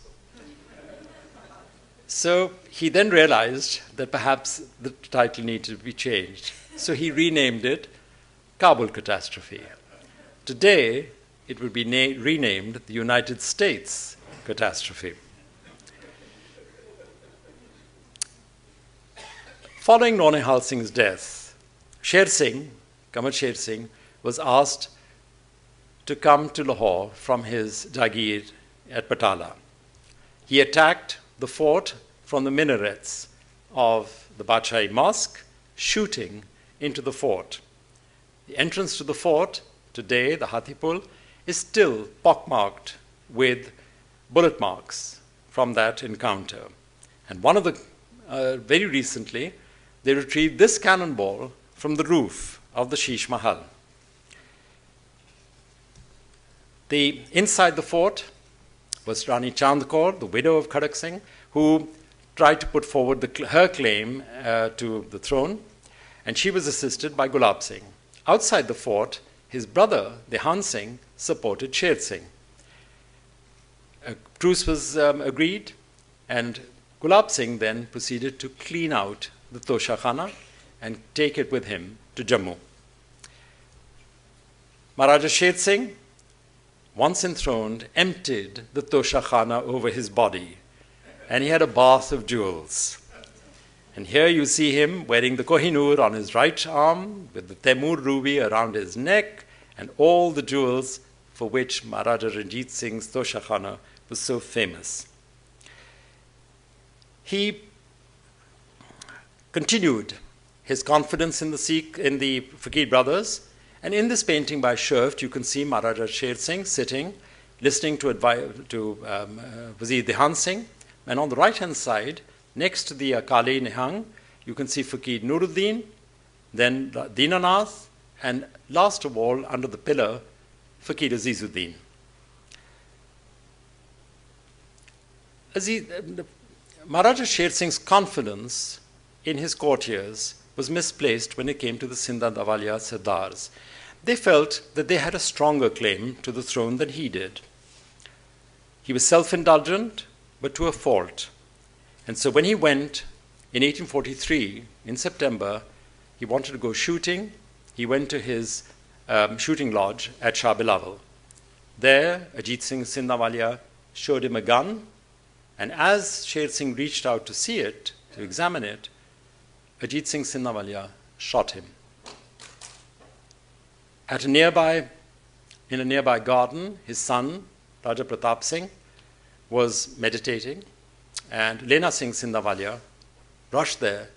Speaker 1: So he then realized that perhaps the title needed to be changed. So he renamed it Kabul Catastrophe. Today, it would be renamed the United States Catastrophe. Following Naunihal Singh's death, Sher Singh, Kamal Sher Singh, was asked to come to Lahore from his Jagir at Patala. He attacked the fort from the minarets of the Badshahi Mosque, shooting into the fort. The entrance to the fort, today, the Hathipul, is still pockmarked with bullet marks from that encounter. And one of the, very recently, they retrieved this cannonball from the roof of the Sheesh Mahal. Inside the fort was Rani Chand Kaur, the widow of Kharak Singh, who tried to put forward her claim to the throne, and she was assisted by Gulab Singh. Outside the fort, his brother, Dehan Singh, supported Sher Singh. A truce was agreed, and Gulab Singh then proceeded to clean out the Tosha Khana and take it with him to Jammu. Maharaja Sher Singh, once enthroned, emptied the Tosha Khana over his body, and he had a bath of jewels. And here you see him wearing the Kohinoor on his right arm, with the Taimur ruby around his neck, and all the jewels for which Maharaja Ranjit Singh's Tosha Khana was so famous. He continued his confidence in the Fakir brothers, and in this painting by Sherft, you can see Maharaja Sher Singh sitting, listening to Wazir Dehan Singh, and on the right-hand side, next to the Kali Nihang, you can see Fakir Nuruddin, then Dinanath, and last of all, under the pillar, Fakir Azizuddin. Maharaja Sher Singh's confidence in his courtiers was misplaced when it came to the Sindh and Avalia Sardars. They felt that they had a stronger claim to the throne than he did. He was self-indulgent, but to a fault. And so when he went in 1843, in September, he wanted to go shooting. He went to his shooting lodge at Shah Bilawal. There, Ajit Singh Sindhwalia showed him a gun, and as Sher Singh reached out to see it, to examine it, Ajit Singh Sindhwalia shot him. In a nearby garden, his son, Raja Pratap Singh, was meditating, and Lena Singh Sindhwalia rushed there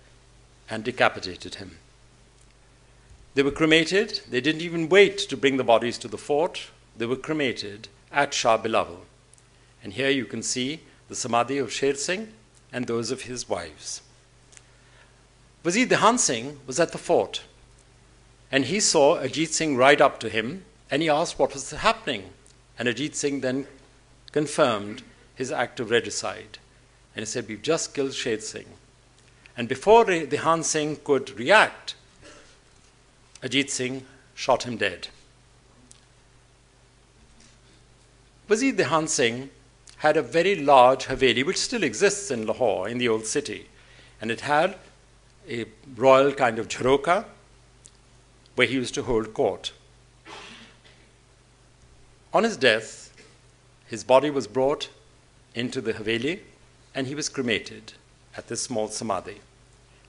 Speaker 1: and decapitated him. They were cremated. They didn't even wait to bring the bodies to the fort. They were cremated at Shah Bilawal. And here you can see the samadhi of Sher Singh and those of his wives. Wazir Dehan Singh was at the fort, and he saw Ajit Singh ride up to him, and he asked what was happening. And Ajit Singh then confirmed his act of regicide. And he said, "We've just killed Sher Singh." And before Dehan Singh could react, Ajit Singh shot him dead. Wazir Dehan Singh had a very large haveli, which still exists in Lahore, in the old city. And it had a royal kind of jharoka, where he used to hold court. On his death, his body was brought into the haveli, and he was cremated at this small samadhi.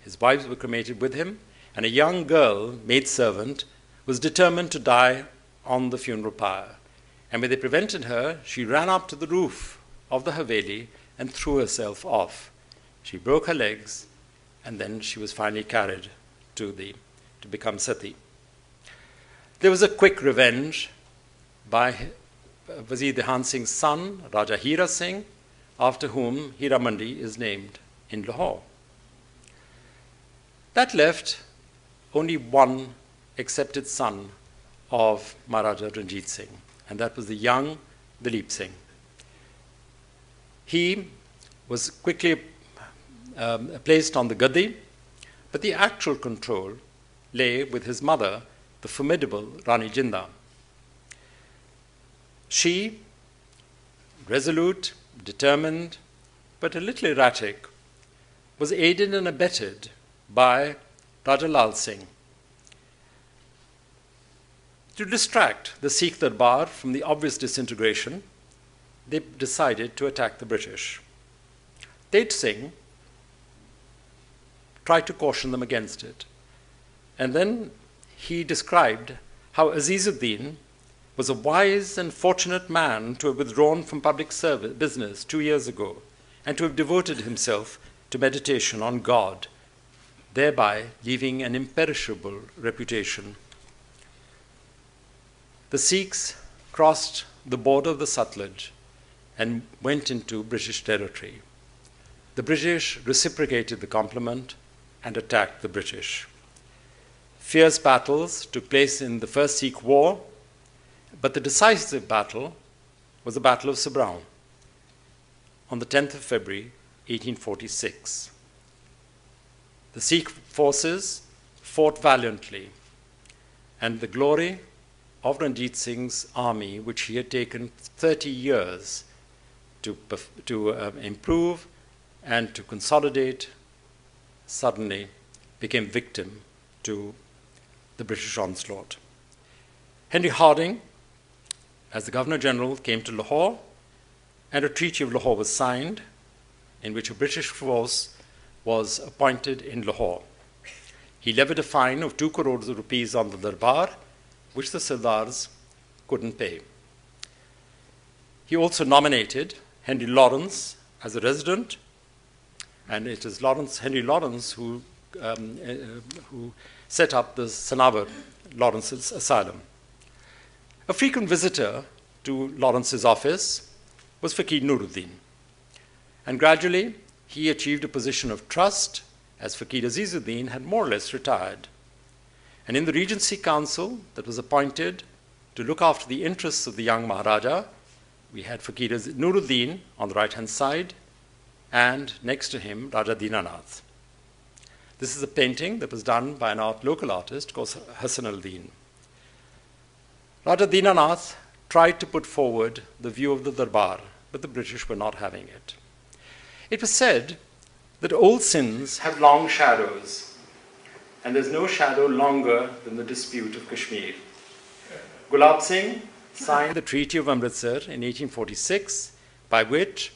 Speaker 1: His wives were cremated with him, and a young girl, maidservant, was determined to die on the funeral pyre. And when they prevented her, she ran up to the roof of the haveli and threw herself off. She broke her legs and then she was finally carried to become Sati. There was a quick revenge by Wazir Dehan Singh's son, Raja Hira Singh, after whom Hira Mandi is named in Lahore. That left only one accepted son of Maharaja Ranjit Singh, and that was the young Dalip Singh. He was quickly placed on the Gaddi, but the actual control lay with his mother, the formidable Rani Jinda. She, resolute, determined, but a little erratic, was aided and abetted by Raja Lal Singh. To distract the Sikh Darbar from the obvious disintegration, they decided to attack the British. Tet Singh tried to caution them against it. And then he described how Azizuddin was a wise and fortunate man to have withdrawn from public service business 2 years ago and to have devoted himself to meditation on God, thereby leaving an imperishable reputation. The Sikhs crossed the border of the Sutlej and went into British territory. The British reciprocated the compliment and attacked the British. Fierce battles took place in the First Sikh War, but the decisive battle was the Battle of Sobraon on the 10th of February, 1846. The Sikh forces fought valiantly, and the glory of Ranjit Singh's army, which he had taken 30 years to improve and to consolidate, suddenly became victim to the British onslaught. Henry Harding, as the Governor-General, came to Lahore, and a Treaty of Lahore was signed, in which a British force was appointed in Lahore. He levied a fine of 2 crores of rupees on the Darbar, which the Sardars couldn't pay. He also nominated Henry Lawrence as a resident, and it is Henry Lawrence who set up the Sanawar Lawrence's Asylum. A frequent visitor to Lawrence's office was Fakir Nuruddin, and gradually he achieved a position of trust as Fakir Azizuddin had more or less retired. And in the Regency Council that was appointed to look after the interests of the young Maharaja, we had Fakir Nuruddin on the right-hand side, and next to him, Raja Dinanath. This is a painting that was done by an local artist called Hassan al-Din. Raja Dinanath tried to put forward the view of the Darbar, but the British were not having it. It was said that old sins have long shadows, and there's no shadow longer than the dispute of Kashmir. Gulab Singh signed the Treaty of Amritsar in 1846, by which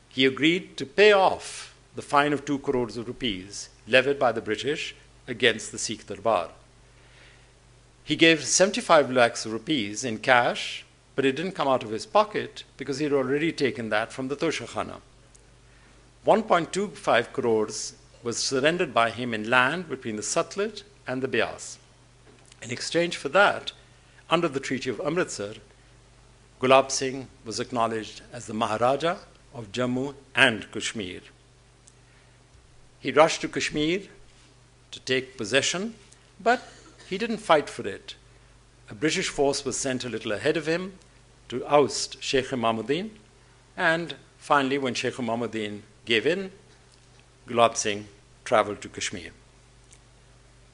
Speaker 1: he agreed to pay off the fine of 2 crores of rupees levied by the British against the Sikh Darbar. He gave 75 lakhs of rupees in cash, but it didn't come out of his pocket because he had already taken that from the Toshakhana. 1.25 crores was surrendered by him in land between the Sutlej and the Beas. In exchange for that, under the Treaty of Amritsar, Gulab Singh was acknowledged as the Maharaja of Jammu and Kashmir. He rushed to Kashmir to take possession, but he didn't fight for it. A British force was sent a little ahead of him to oust Sheikh Imamuddin, and finally, when Sheikh Imamuddin gave in, Gulab Singh traveled to Kashmir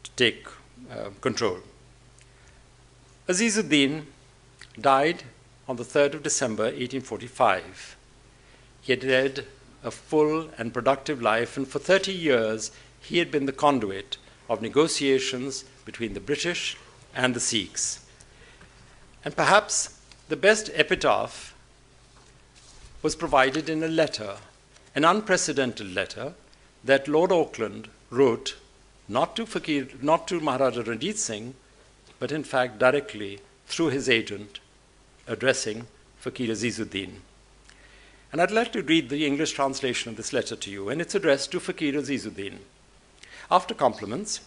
Speaker 1: to take control. Azizuddin died on the 3rd of December, 1845. He had led a full and productive life, and for 30 years he had been the conduit of negotiations between the British and the Sikhs. And perhaps the best epitaph was provided in a letter, an unprecedented letter that Lord Auckland wrote not to Maharaja Ranjit Singh, but in fact directly through his agent, addressing Fakir Azizuddin. And I'd like to read the English translation of this letter to you, and it's addressed to Fakir Azizuddin. After compliments,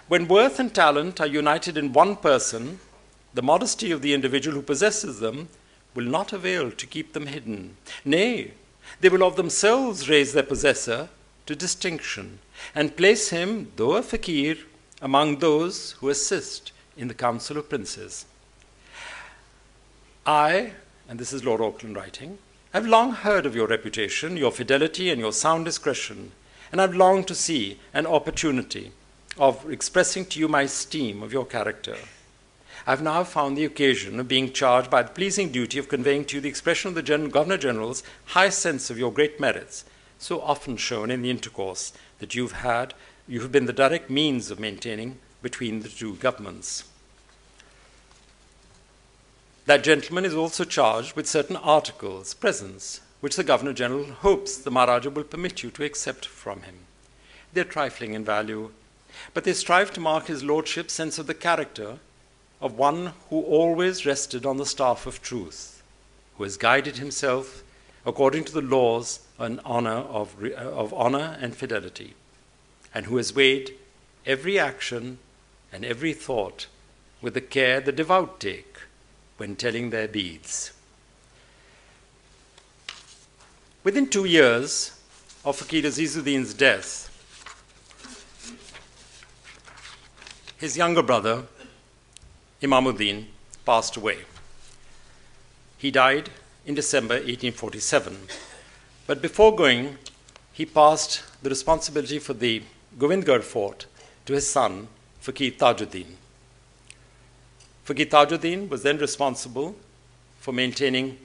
Speaker 1: when worth and talent are united in one person, the modesty of the individual who possesses them will not avail to keep them hidden. Nay, they will of themselves raise their possessor to distinction and place him, though a fakir, among those who assist in the council of princes. I, and this is Lord Auckland writing, have long heard of your reputation, your fidelity, and your sound discretion, and I've longed to see an opportunity of expressing to you my esteem of your character. I've now found the occasion of being charged by the pleasing duty of conveying to you the expression of the Governor-General's high sense of your great merits, so often shown in the intercourse that you have been the direct means of maintaining between the two governments. That gentleman is also charged with certain articles, presents, which the Governor-General hopes the Maharaja will permit you to accept from him. They're trifling in value, but they strive to mark his lordship's sense of the character of one who always rested on the staff of truth, who has guided himself according to the laws and of honor and fidelity, and who has weighed every action and every thought with the care the devout take when telling their beads. Within 2 years of Fakir Azizuddin's death, his younger brother, Imamuddin, passed away. He died in December 1847, but before going, he passed the responsibility for the Govindgarh fort to his son, Fakir Tajuddin. Fakir Tajuddin was then responsible for maintaining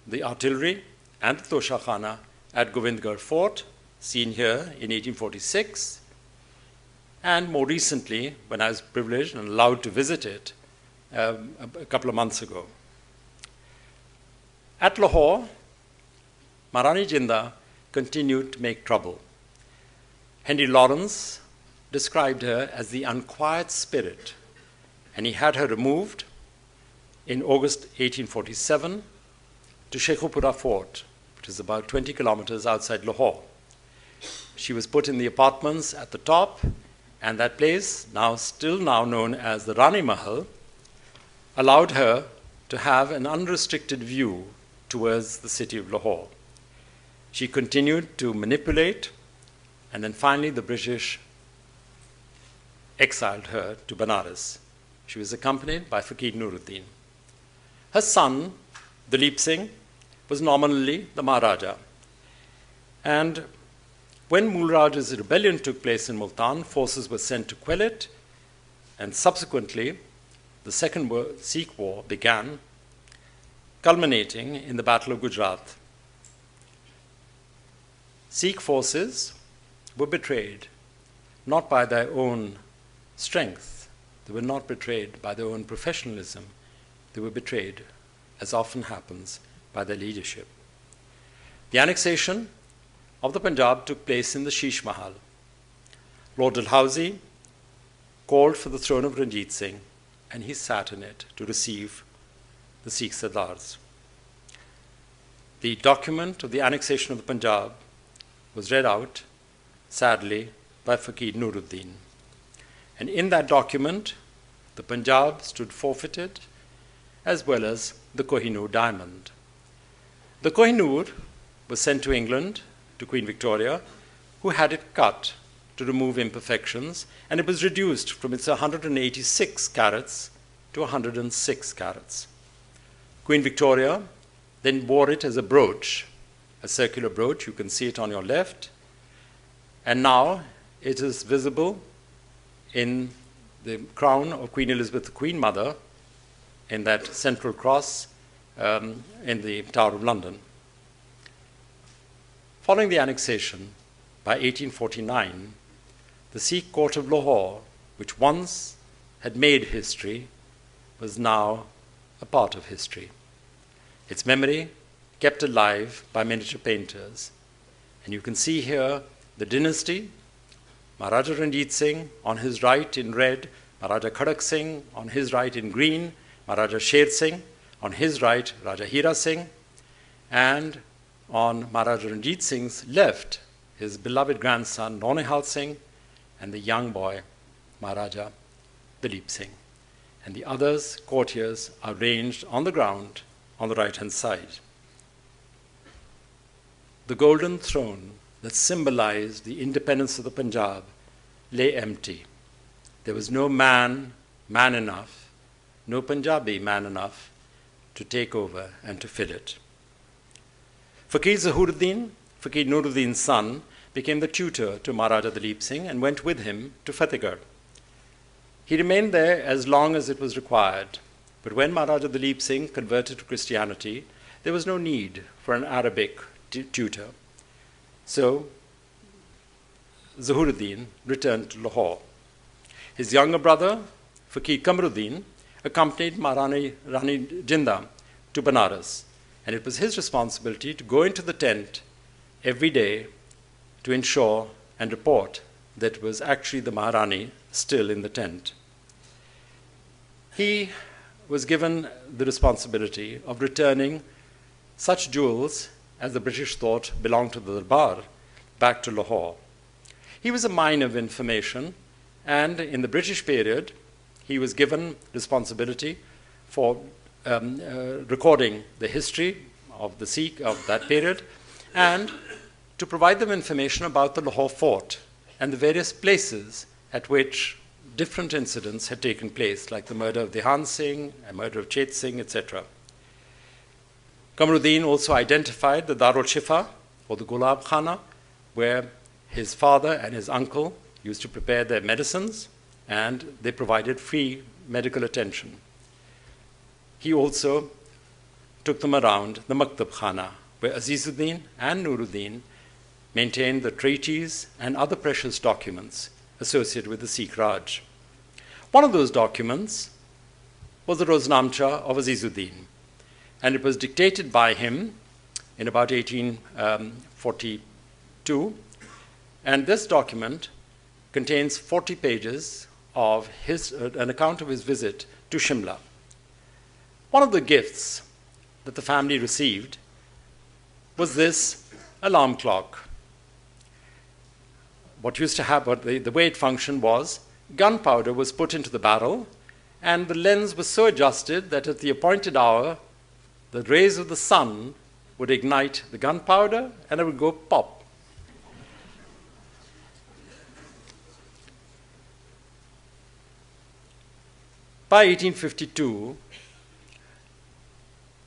Speaker 1: the artillery and the Toshakhana at Govindgarh fort, seen here in 1846, and more recently, when I was privileged and allowed to visit it a couple of months ago. At Lahore, Maharani Jinda continued to make trouble. Henry Lawrence described her as the unquiet spirit, and he had her removed in August 1847 to Sheikhupura Fort, which is about 20 kilometers outside Lahore. She was put in the apartments at the top, and that place, still known as the Rani Mahal, allowed her to have an unrestricted view towards the city of Lahore. She continued to manipulate, and then finally the British exiled her to Benares. She was accompanied by Fakir Nuruddin. Her son, Dalip Singh, was nominally the Maharaja. And when Mulraj's rebellion took place in Multan, forces were sent to quell it, and subsequently the Second Sikh War began, culminating in the Battle of Gujarat. Sikh forces were betrayed, not by their own strength. They were not betrayed by their own professionalism. They were betrayed, as often happens, by their leadership. The annexation of the Punjab took place in the Sheesh Mahal. Lord Dalhousie called for the throne of Ranjit Singh, and he sat in it to receive the Sikh Sardars. The document of the annexation of the Punjab was read out, sadly, by Fakir Nuruddin. And in that document, the Punjab stood forfeited, as well as the Kohinoor diamond. The Kohinoor was sent to England, to Queen Victoria, who had it cut to remove imperfections, and it was reduced from its 186 carats to 106 carats. Queen Victoria then wore it as a brooch, a circular brooch. You can see it on your left. And now it is visible in the crown of Queen Elizabeth, the Queen Mother, in that central cross in the Tower of London. Following the annexation, by 1849, the Sikh court of Lahore, which once had made history, was now a part of history. Its memory kept alive by miniature painters. And you can see here the dynasty, Maharaja Ranjit Singh on his right in red, Maharaja Kharak Singh on his right in green, Maharaja Sher Singh on his right, Raja Hira Singh, and on Maharaja Ranjit Singh's left, his beloved grandson Naunihal Singh, and the young boy, Maharaja Ranjit Singh. And the others, courtiers, are ranged on the ground on the right-hand side. The golden throne that symbolized the independence of the Punjab lay empty. There was no man enough, no Punjabi man enough to take over and to fill it. Fakir Aijazuddin, Fakir Nuruddin's son, became the tutor to Maharaja Ranjit Singh and went with him to Fatehgarh. He remained there as long as it was required, but when Maharaja Ranjit Singh converted to Christianity, there was no need for an Arabic tutor. So Aijazuddin returned to Lahore. His younger brother, Fakir Kamruddin, accompanied Maharani Rani Jinda to Banaras, and it was his responsibility to go into the tent every day to ensure and report that it was actually the Maharani still in the tent. He was given the responsibility of returning such jewels as the British thought belonged to the Darbar back to Lahore. He was a mine of information, and in the British period, he was given responsibility for recording the history of the Sikh of that period and to provide them information about the Lahore fort and the various places at which different incidents had taken place, like the murder of Dehan Singh, the murder of Chet Singh, etc. Kamruddin also identified the Darul Shifa, or the Gulab Khana, where his father and his uncle used to prepare their medicines, and they provided free medical attention. He also took them around the Maktab Khana, where Azizuddin and Nuruddin maintained the treaties and other precious documents associated with the Sikh Raj. One of those documents was the Roznamcha of Azizuddin, and it was dictated by him in about 1842, and this document contains 40 pages of an account of his visit to Shimla. One of the gifts that the family received was this alarm clock. What used to happen, the way it functioned was, gunpowder was put into the barrel, and the lens was so adjusted that at the appointed hour, the rays of the sun would ignite the gunpowder, and it would go pop. By 1852,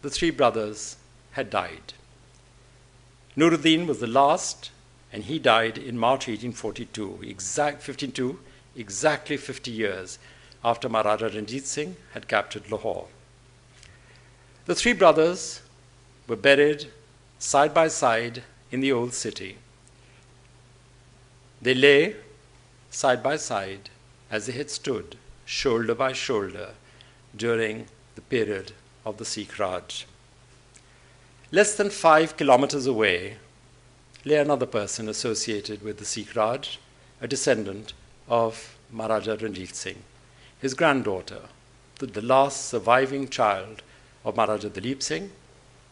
Speaker 1: the three brothers had died. Nuruddin was the last, and he died in March 1842, exactly 50 years after Maharaja Ranjit Singh had captured Lahore. The three brothers were buried side by side in the old city. They lay side by side as they had stood, shoulder by shoulder, during the period of the Sikh Raj. Less than 5 kilometers away lay another person associated with the Sikh Raj, a descendant of Maharaja Ranjit Singh, his granddaughter, the last surviving child of Maharaja Ranjit Singh,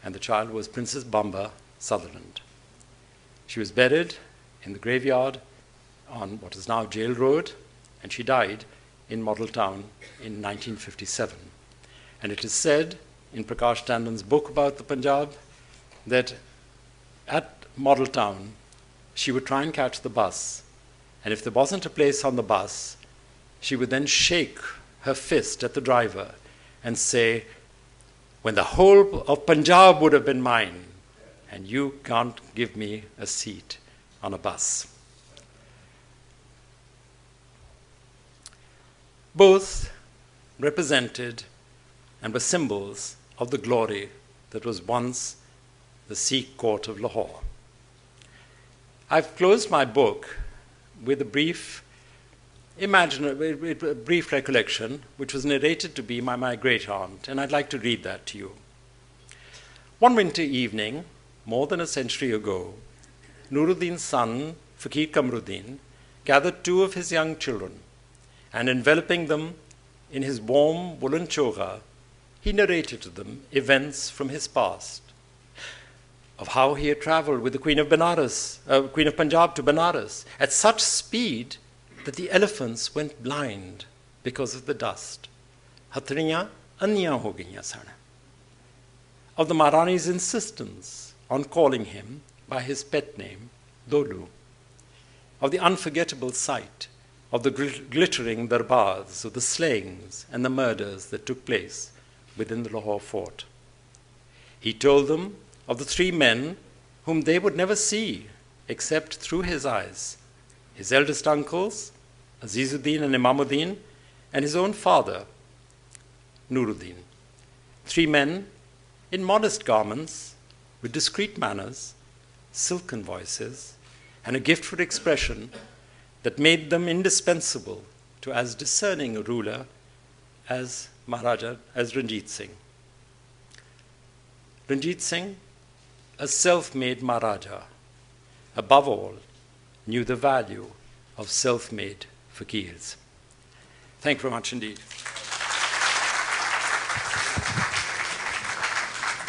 Speaker 1: and the child was Princess Bamba Sutherland. She was buried in the graveyard on what is now Jail Road, and she died in Model Town in 1957. And it is said in Prakash Tandon's book about the Punjab that at Model Town, she would try and catch the bus, and if there wasn't a place on the bus, she would then shake her fist at the driver and say, "When the whole of Punjab would have been mine, and you can't give me a seat on a bus." Both represented and were symbols of the glory that was once the Sikh court of Lahore. I've closed my book with a brief recollection, which was narrated to me by my great-aunt, and I'd like to read that to you. One winter evening, more than a century ago, Nuruddin's son, Fakir Kamruddin, gathered 2 of his young children, and enveloping them in his warm woolen choga, he narrated to them events from his past, of how he had traveled with the Queen of Punjab to Benares at such speed that the elephants went blind because of the dust. Hathriyan anniyan ho gayiyan san. Of the Maharani's insistence on calling him by his pet name, Dolu. Of the unforgettable sight of the glittering darbars, of the slayings and the murders that took place within the Lahore fort. He told them of the three men whom they would never see except through his eyes, his eldest uncles, Azizuddin and Imamuddin, and his own father, Nuruddin. Three men in modest garments, with discreet manners, silken voices, and a gift for expression that made them indispensable to as discerning a ruler as Ranjit Singh. Ranjit Singh, a self-made Maharaja, above all, knew the value of self-made fakirs. Thank you very much indeed.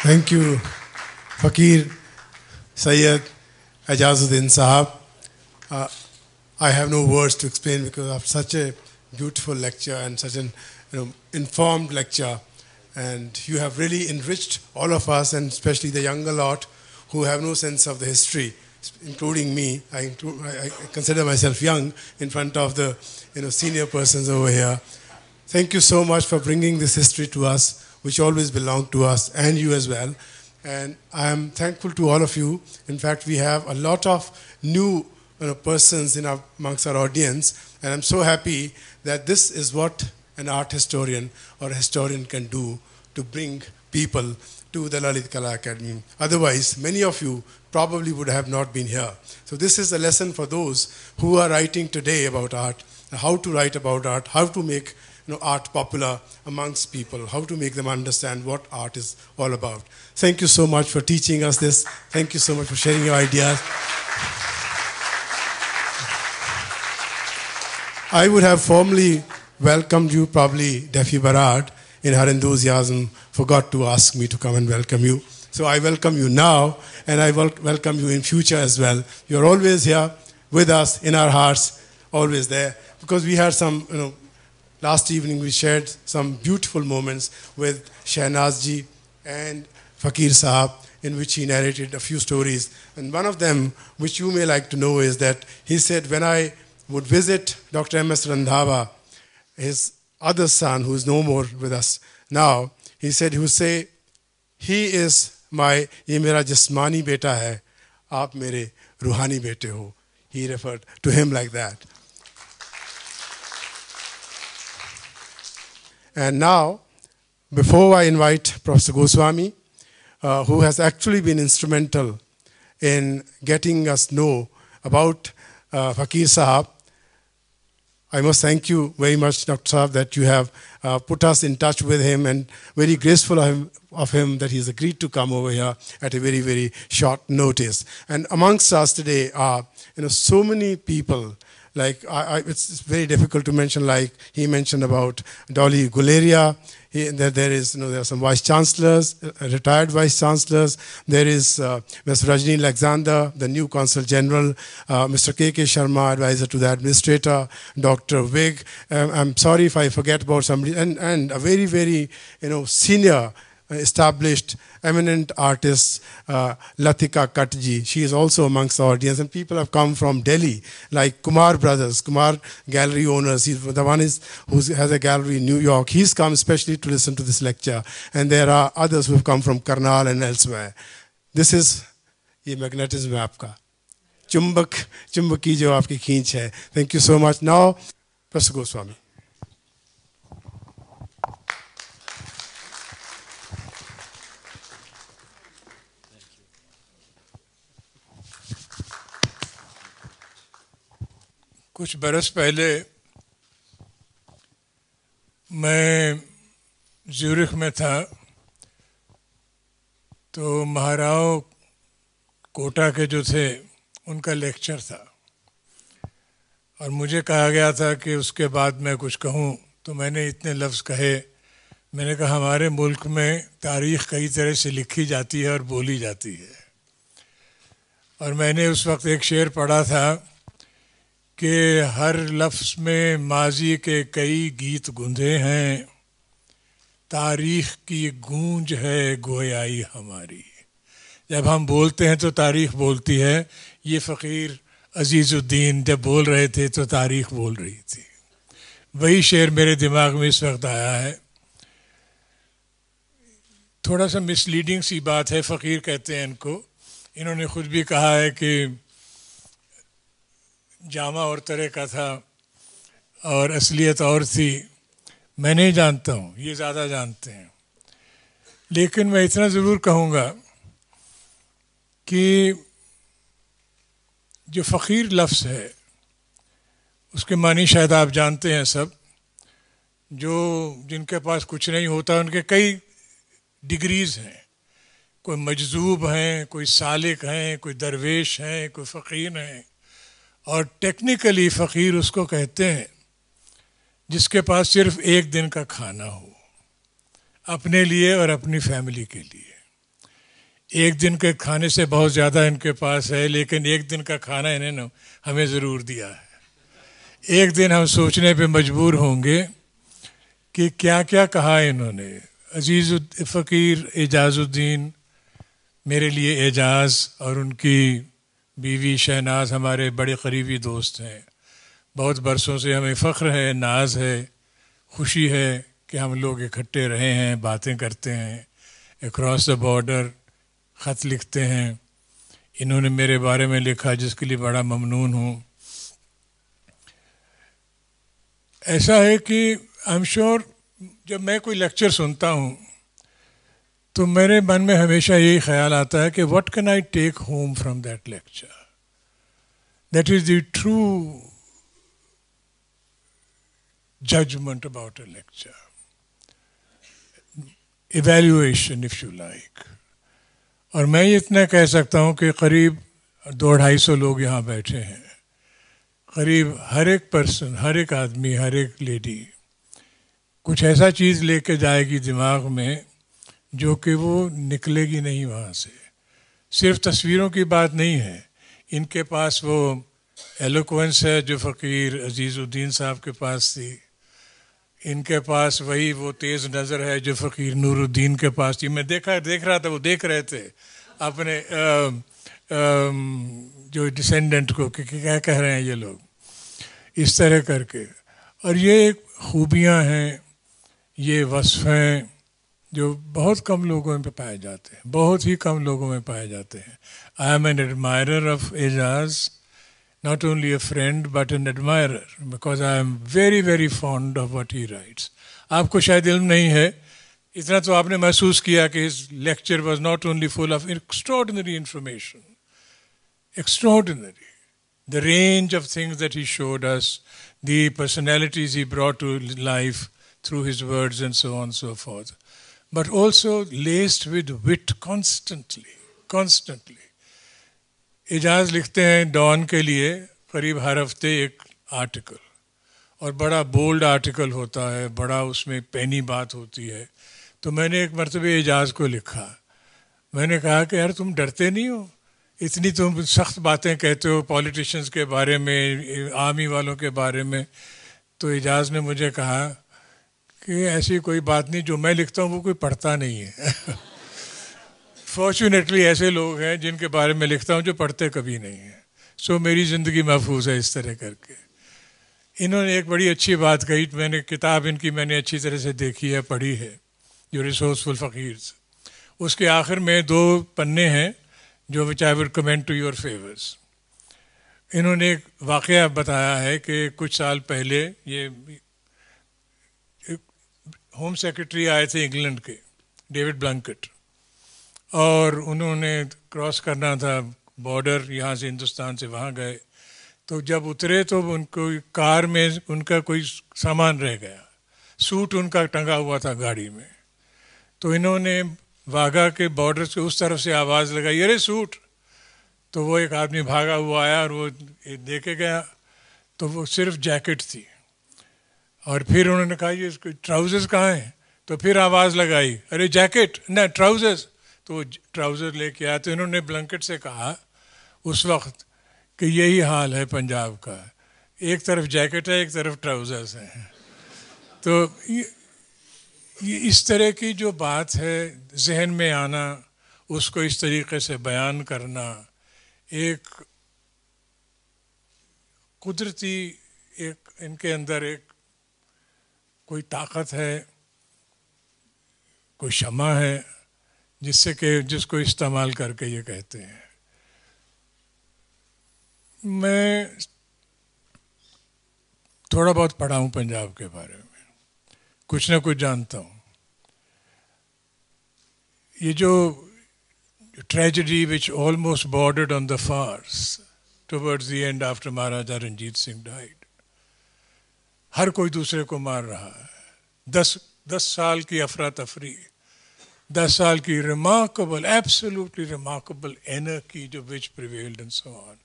Speaker 2: Thank you, Fakir Sayyid Aijazuddin Sahab. I have no words to explain because of such a beautiful lecture and such an informed lecture. And you have really enriched all of us, and especially the younger lot who have no sense of the history, including me. I consider myself young in front of the senior persons over here. Thank you so much for bringing this history to us, which always belonged to us and you as well. And I am thankful to all of you. In fact, we have a lot of new persons amongst our audience, and I'm so happy that this is what an art historian or a historian can do to bring people to the Lalit Kala Akademi. Otherwise, many of you probably would have not been here. So this is a lesson for those who are writing today about art, how to write about art, how to make art popular amongst people, how to make them understand what art is all about. Thank you so much for teaching us this. Thank you so much for sharing your ideas. I would have formally welcomed you, probably Defi Barad, in her enthusiasm, forgot to ask me to come and welcome you. So I welcome you now, and I welcome you in future as well. You're always here with us, in our hearts, always there. Because we had some, last evening we shared some beautiful moments with Shehnaz ji and Fakir Sahab, in which he narrated a few stories. And one of them, which you may like to know, is that he said, when I would visit Dr. M.S. Randhawa, his other son, who is no more with us now, he said, he would say, he is my, ye mera jismani beta hai, aap mere ruhani bete ho. He referred to him like that. And now, before I invite Professor Goswami, who has actually been instrumental in getting us know about Fakir Sahab, I must thank you very much, Dr. Sahab, that you have put us in touch with him, and very graceful of him that he's agreed to come over here at a very, very short notice. And amongst us today are so many people. Like it's very difficult to mention. Like he mentioned about Dolly Guleria. There are some vice chancellors, retired vice chancellors. There is Ms. Rajni Alexander, the new consul general. Mr. K.K. Sharma, advisor to the administrator. Dr. Wig. I'm sorry if I forget about somebody. And a very, very senior, established, eminent artist, Latika Katji. She is also amongst the audience, and people have come from Delhi, like Kumar brothers, Kumar gallery owners. He's the one who has a gallery in New York. He's come especially to listen to this lecture, and there are others who have come from Karnal and elsewhere. This is ye magnetism hai aapka, chumbaki jo aapki khinch hai. Thank you so much. Now, Professor Goswami.
Speaker 3: कुछ बरस पहले मैं Zurich में था, तो महाराव कोटा के जो थे उनका लेक्चर था, और मुझे कहा गया था कि उसके बाद मैं कुछ कहूँ। तो मैंने इतने लफ्ज़ कहे। मैंने कहा हमारे मुल्क में तारीख़ कई तरह से लिखी जाती है और बोली जाती है, और मैंने उस वक्त एक शेर पढ़ा था کہ ہر لفظ میں ماضی کے کئی گیت گندھے ہیں، تاریخ کی گونج ہے گویائی ہماری. جب ہم بولتے ہیں تو تاریخ بولتی ہے. یہ فقیر عزیز الدین جب بول رہے تھے تو تاریخ بول رہی تھی. وہی شعر میرے دماغ میں اس وقت آیا ہے. تھوڑا سا مس لیڈنگ سی بات ہے، فقیر کہتے ہیں ان کو. انہوں نے خود بھی کہا ہے کہ جامع اور طرح کا تھا اور اصلیت اور تھی. میں نہیں جانتا ہوں، یہ زیادہ جانتے ہیں. لیکن میں اتنا ضرور کہوں گا کہ جو فقیر لفظ ہے اس کے معنی شاید آپ جانتے ہیں سب. جن کے پاس کچھ نہیں ہوتا ان کے کئی ڈگریز ہیں. کوئی مجذوب ہیں، کوئی سالک ہیں، کوئی درویش ہیں، کوئی فقیر ہیں. اور ٹیکنیکلی فقیر اس کو کہتے ہیں جس کے پاس صرف ایک دن کا کھانا ہو، اپنے لیے اور اپنی فیملی کے لیے. ایک دن کے کھانے سے بہت زیادہ ان کے پاس ہے، لیکن ایک دن کا کھانا انہوں نے ہمیں ضرور دیا ہے. ایک دن ہم سوچنے پہ مجبور ہوں گے کہ کیا کیا کہا انہوں نے. فقیر اعجاز الدین میرے اعجاز اعجاز اور ان کی بیوی شہناز ہمارے بڑے قریبی دوست ہیں. بہت برسوں سے ہمیں فخر ہے، ناز ہے، خوشی ہے کہ ہم لوگ اکٹھے رہے ہیں، باتیں کرتے ہیں، اکراس دا بارڈر خط لکھتے ہیں. انہوں نے میرے بارے میں لکھا جس کے لیے بڑا ممنون ہوں. ایسا ہے کہ آئی ایم شیور جب میں کوئی لیکچر سنتا ہوں تو میرے من میں ہمیشہ یہی خیال آتا ہے کہ what can I take home from that lecture. That is the true judgment about a lecture, evaluation if you like. اور میں اتنا کہہ سکتا ہوں کہ قریب 200-250 لوگ یہاں بیٹھے ہیں. قریب ہر ایک پرسن، ہر ایک آدمی، ہر ایک لیڈی کچھ ایسا چیز لے کے جائے گی دماغ میں جو کہ وہ نکلے گی نہیں وہاں سے. صرف تصویروں کی بات نہیں ہے، ان کے پاس وہ ایلوکوینس ہے جو فقیر عزیز الدین صاحب کے پاس تھی. ان کے پاس وہی وہ تیز نظر ہے جو فقیر نور الدین کے پاس تھی. میں دیکھ رہا تھا، وہ دیکھ رہے تھے اپنے جو ڈسینڈنٹ کو کہ کیا کہہ رہے ہیں یہ لوگ اس طرح کر کے. اور یہ خوبیاں ہیں، یہ وصف ہیں جو بہت کم لوگوں میں پائے جاتے ہیں، بہت ہی کم لوگوں میں پائے جاتے ہیں. I am an admirer of Ejaz. Not only a friend but an admirer because I am very very fond of what he writes. آپ کو شاید علم نہیں ہے، اتنا تو آپ نے محسوس کیا کہ his lecture was not only full of extraordinary information, extraordinary. The range of things that he showed us, the personalities he brought to life through his words and so on and so forth. But also laced with wit constantly. اعجاز لکھتے ہیں Dawn کے لیے قریب ہر ہفتے ایک article, اور بڑا bold article ہوتا ہے، بڑا اس میں پینی بات ہوتی ہے. تو میں نے ایک مرتبہ اعجاز کو لکھا، میں نے کہا کہ یار تم ڈرتے نہیں ہو، اتنی تم سخت باتیں کہتے ہو پولیٹیشنز کے بارے میں، آرمی والوں کے بارے میں. تو اعجاز نے مجھے کہا کہ ایسی کوئی بات نہیں، جو میں لکھتا ہوں وہ کوئی پڑھتا نہیں ہے. فارچونیٹلی ایسے لوگ ہیں جن کے بارے میں لکھتا ہوں جو پڑھتے کبھی نہیں ہیں. سو میری زندگی محفوظ ہے اس طرح کر کے. انہوں نے ایک بڑی اچھی بات کہی، میں نے کتاب ان کی میں نے اچھی طرح سے دیکھی ہے، پڑھی ہے، جو ریسورسفل فقیرز. اس کے آخر میں 2 پنے ہیں جو which I will comment to your favors. انہوں نے ایک واقعہ بتایا ہے کہ کچھ سال پہلے یہ ہوم سیکرٹری آئے تھے انگلینڈ کے، ڈیوڈ بلنکٹ، اور انہوں نے کراس کرنا تھا بارڈر، یہاں سے ہندوستان سے وہاں گئے. تو جب اترے تو ان کو کار میں ان کا کوئی سامان رہ گیا، سوٹ ان کا ٹنگا ہوا تھا گاڑی میں. تو انہوں نے واگا کے بارڈر سے اس طرف سے آواز لگائی، ارے سوٹ. تو وہ ایک آدمی بھاگا ہوا آیا اور وہ دے کے گیا، تو وہ صرف جیکٹ تھی. اور پھر انہوں نے کہا یہ ٹراؤزرز کہاں ہیں؟ تو پھر آواز لگائی، ارے جیکٹ نہ ٹراؤزرز. تو وہ ٹراؤزر لے کے آئے. تو انہوں نے بلنکٹ سے کہا اس وقت کہ یہی حال ہے پنجاب کا، एक तरफ जैकेट है, एक तरफ ट्राउजर्स हैं। तो ये इस तरह की जो बात है जहन में आना, उसको इस तरीके से बयान करना, एक कुदरती एक इनके अंदर एक कोई ताकत है, कोई शमा है जिससे कि जिसको इस्तेमाल करके ये कहते हैं। मैं थोड़ा बहुत पढ़ा हूँ पंजाब के बारे में, कुछ ना कुछ जानता हूँ। ये जो tragedy which almost bordered on the farce towards the end after Maharaja Ranjit Singh died, हर कोई दूसरे को मार रहा है। 10 साल की अफरा तफरी, 10 साल की remarkable, absolutely remarkable anarchy which prevailed and so on.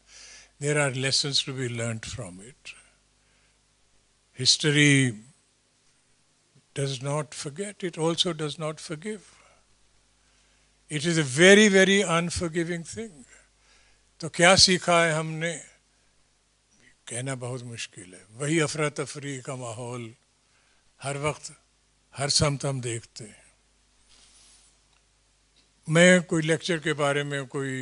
Speaker 3: There are lessons to be learnt from it. History does not forget, it also does not forgive. It is a very, very unforgiving thing. तो क्या सीखा है हमने, कहना बहुत मुश्किल है। वही अफरा तफरी का माहौल हर वक्त हर समत हम देखते हैं। मैं कोई लेक्चर के बारे में कोई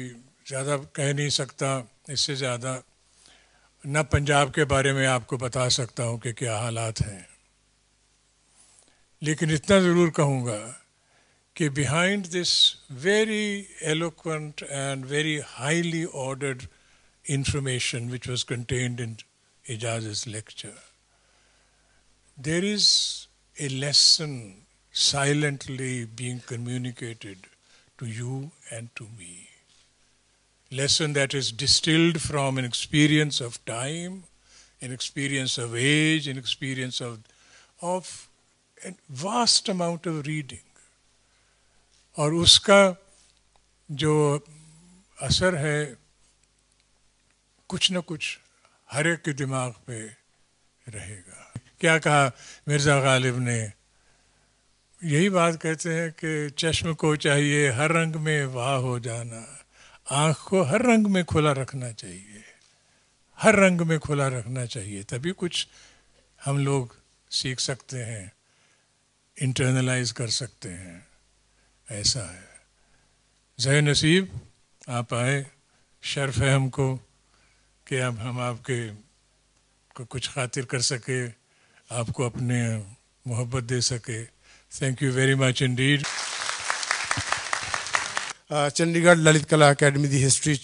Speaker 3: ज़्यादा कह नहीं सकता, इससे ज़्यादा न पंजाब के बारे में आपको बता सकता हूँ कि क्या हालात हैं, लेकिन इतना ज़रूर कहूँगा कि behind this very eloquent and very highly ordered information which was contained in Ijaz's lecture, there is a lesson silently being communicated to you and to me. Lesson that is distilled from an experience of time, an experience of age, an experience of a vast amount of reading. और उसका जो असर है कुछ न कुछ हर एक के दिमाग पे रहेगा। क्या कहा मिर्ज़ा गालिब ने, यही बात कहते हैं कि चश्म को चाहिए हर रंग में वाह हो जाना, आँख को हर रंग में खुला रखना चाहिए, हर रंग में खुला रखना चाहिए, तभी कुछ हम लोग सीख सकते हैं, इंटरनलाइज कर सकते हैं। ऐसा है। ज़े नसीब आप आए, शर्फ है हमको कि अब हम आपके को कुछ खातिर कर सके, आपको अपने मोहब्बत दे सके। Thank you very much Indeed.
Speaker 2: Chandigarh Lalit कला अकेडमी की हिस्ट्री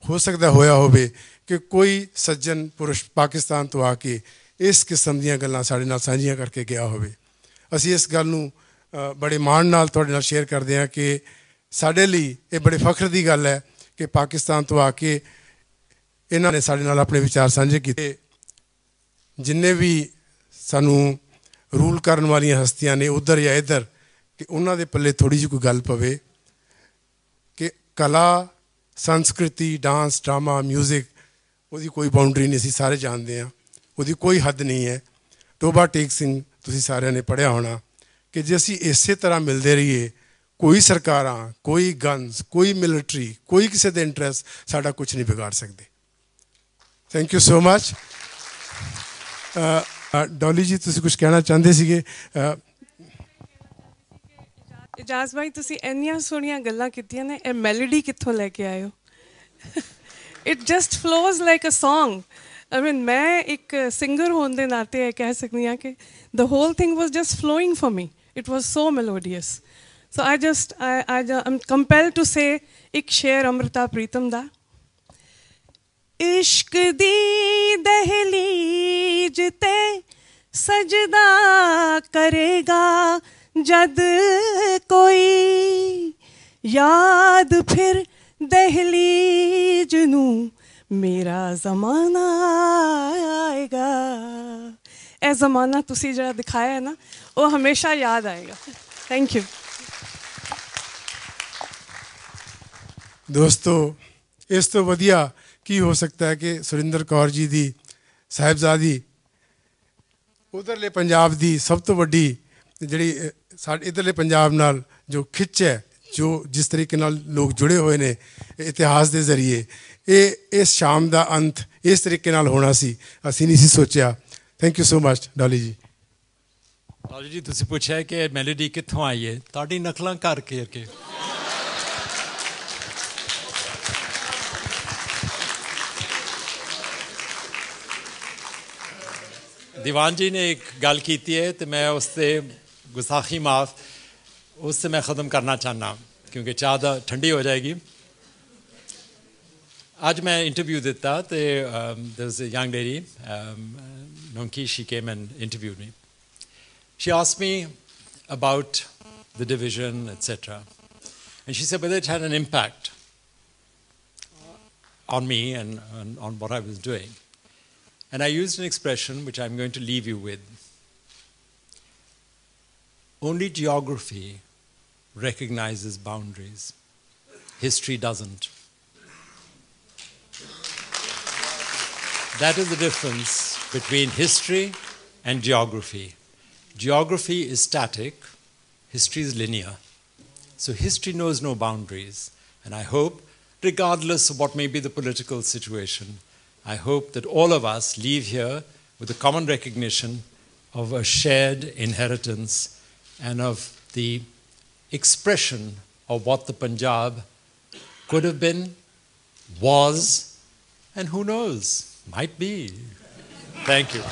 Speaker 2: हो सकता होया होवे कि कोई सज्जन पुरुष पाकिस्तान तो आके इस किस्म ਦੀਆਂ ਗੱਲਾਂ ਸਾਡੇ ਨਾਲ ਸਾਂਝੀਆਂ ਕਰਕੇ ਗਿਆ ਹੋਵੇ। ਅਸੀਂ ਇਸ ਗੱਲ ਨੂੰ बड़े मान नाल तुहाडे नाल शेयर करते हैं कि साडे लई ये बड़े फख्र की गल है कि पाकिस्तान तो आके इन्हां ने साडे नाल अपने विचार साझे कीते। जिन्ने भी सानू रूल करन वालियां हस्तियां ने उधर या इधर, कि उन्हां दे पल्ले थोड़ी जी कोई गल पवे कि कला, संस्कृति, डांस, ड्रामा, म्यूजिक, उहदी कोई बाउंड्री नहीं, असीं सारे जानते हैं, उहदी कोई हद नहीं है। टोबा टेक सिंह तुसीं सारिਆਂ ने पढ़िया होना कि जे असीं इसे तरह मिलते रहिए, कोई सरकारां, कोई गन्स, कोई मिलिटरी, कोई किसी दे इंटरस्ट साडा कुछ नहीं बिगाड़ सकते। Thank you so much. Dolly ji तुसीं कुछ कहना चाहते सीगे?
Speaker 4: इजाज़ भाई तुसीं इन्नियां सोहणियां गल्लां कीतियां ने, ए मैलोडी कित्थों लैके आए हो? It just flows like a song. I mean मैं एक सिंगर होने के नाते कह सकती हाँ कि the whole thing was just flowing for me, it was so melodious. So I am compelled to say एक शेर अमृता प्रीतम दा। इश्क दी दहलीज ते सजदा करेगा जद कोई, याद फिर दहलीज नू मेरा ज़माना आएगा। ए ज़माना तुसी जरा दिखाया है ना, वो हमेशा याद आएगा। थैंक यू
Speaker 2: दोस्तों। इस तो वधिया की हो सकता है कि सुरिंदर कौर जी दी साहिबजादी उधरले पंजाब दी सब तो वड्डी जिहड़ी साडे इधरले पंजाब नाल जो खिच है, जो जिस तरीके नाल लोग जुड़े हुए ने इतिहास के जरिए, ये इस शाम का अंत ਇਸ ਤਰੀਕੇ ਨਾਲ ਹੋਣਾ ਸੀ ਅਸੀਂ ਨਹੀਂ ਸੀ ਸੋਚਿਆ ਥੈਂਕ ਯੂ ਸੋ ਮਚ ਡੋਲੀ ਜੀ
Speaker 5: ਡੋਲੀ ਜੀ ਤੁਸੀਂ ਪੁੱਛਿਆ ਕਿ ਮੈਲੋਡੀ ਕਿੱਥੋਂ ਆਈ ਹੈ ਤੁਹਾਡੀ ਨਕਲਾਂ ਕਰਕੇ ਦੀਵਾਨ ਜੀ ਨੇ ਇੱਕ ਗੱਲ ਕੀਤੀ ਹੈ ਤੇ ਮੈਂ ਉਸ ਤੇ ਗੁਸਾਖੀ ਮਾਫ ਉਸ ਤੇ ਮੈਂ ख़त्म करना चाहना क्योंकि चाह ठंडी हो जाएगी आज मैं इंटरव्यू दिता तो there was a young lady Nonki she came and interviewed me she asked me about the division etc and she said whether it had an impact on me and on what I was doing and I used an expression which I'm going to leave you with only geography recognizes boundaries. History doesn't. That is the difference between history and geography. Geography is static, history is linear. So history knows no boundaries. And I hope, regardless of what may be the political situation, I hope that all of us leave here with a common recognition of a shared inheritance and of the expression of what the Punjab could have been, was, and who knows, might be. Thank you.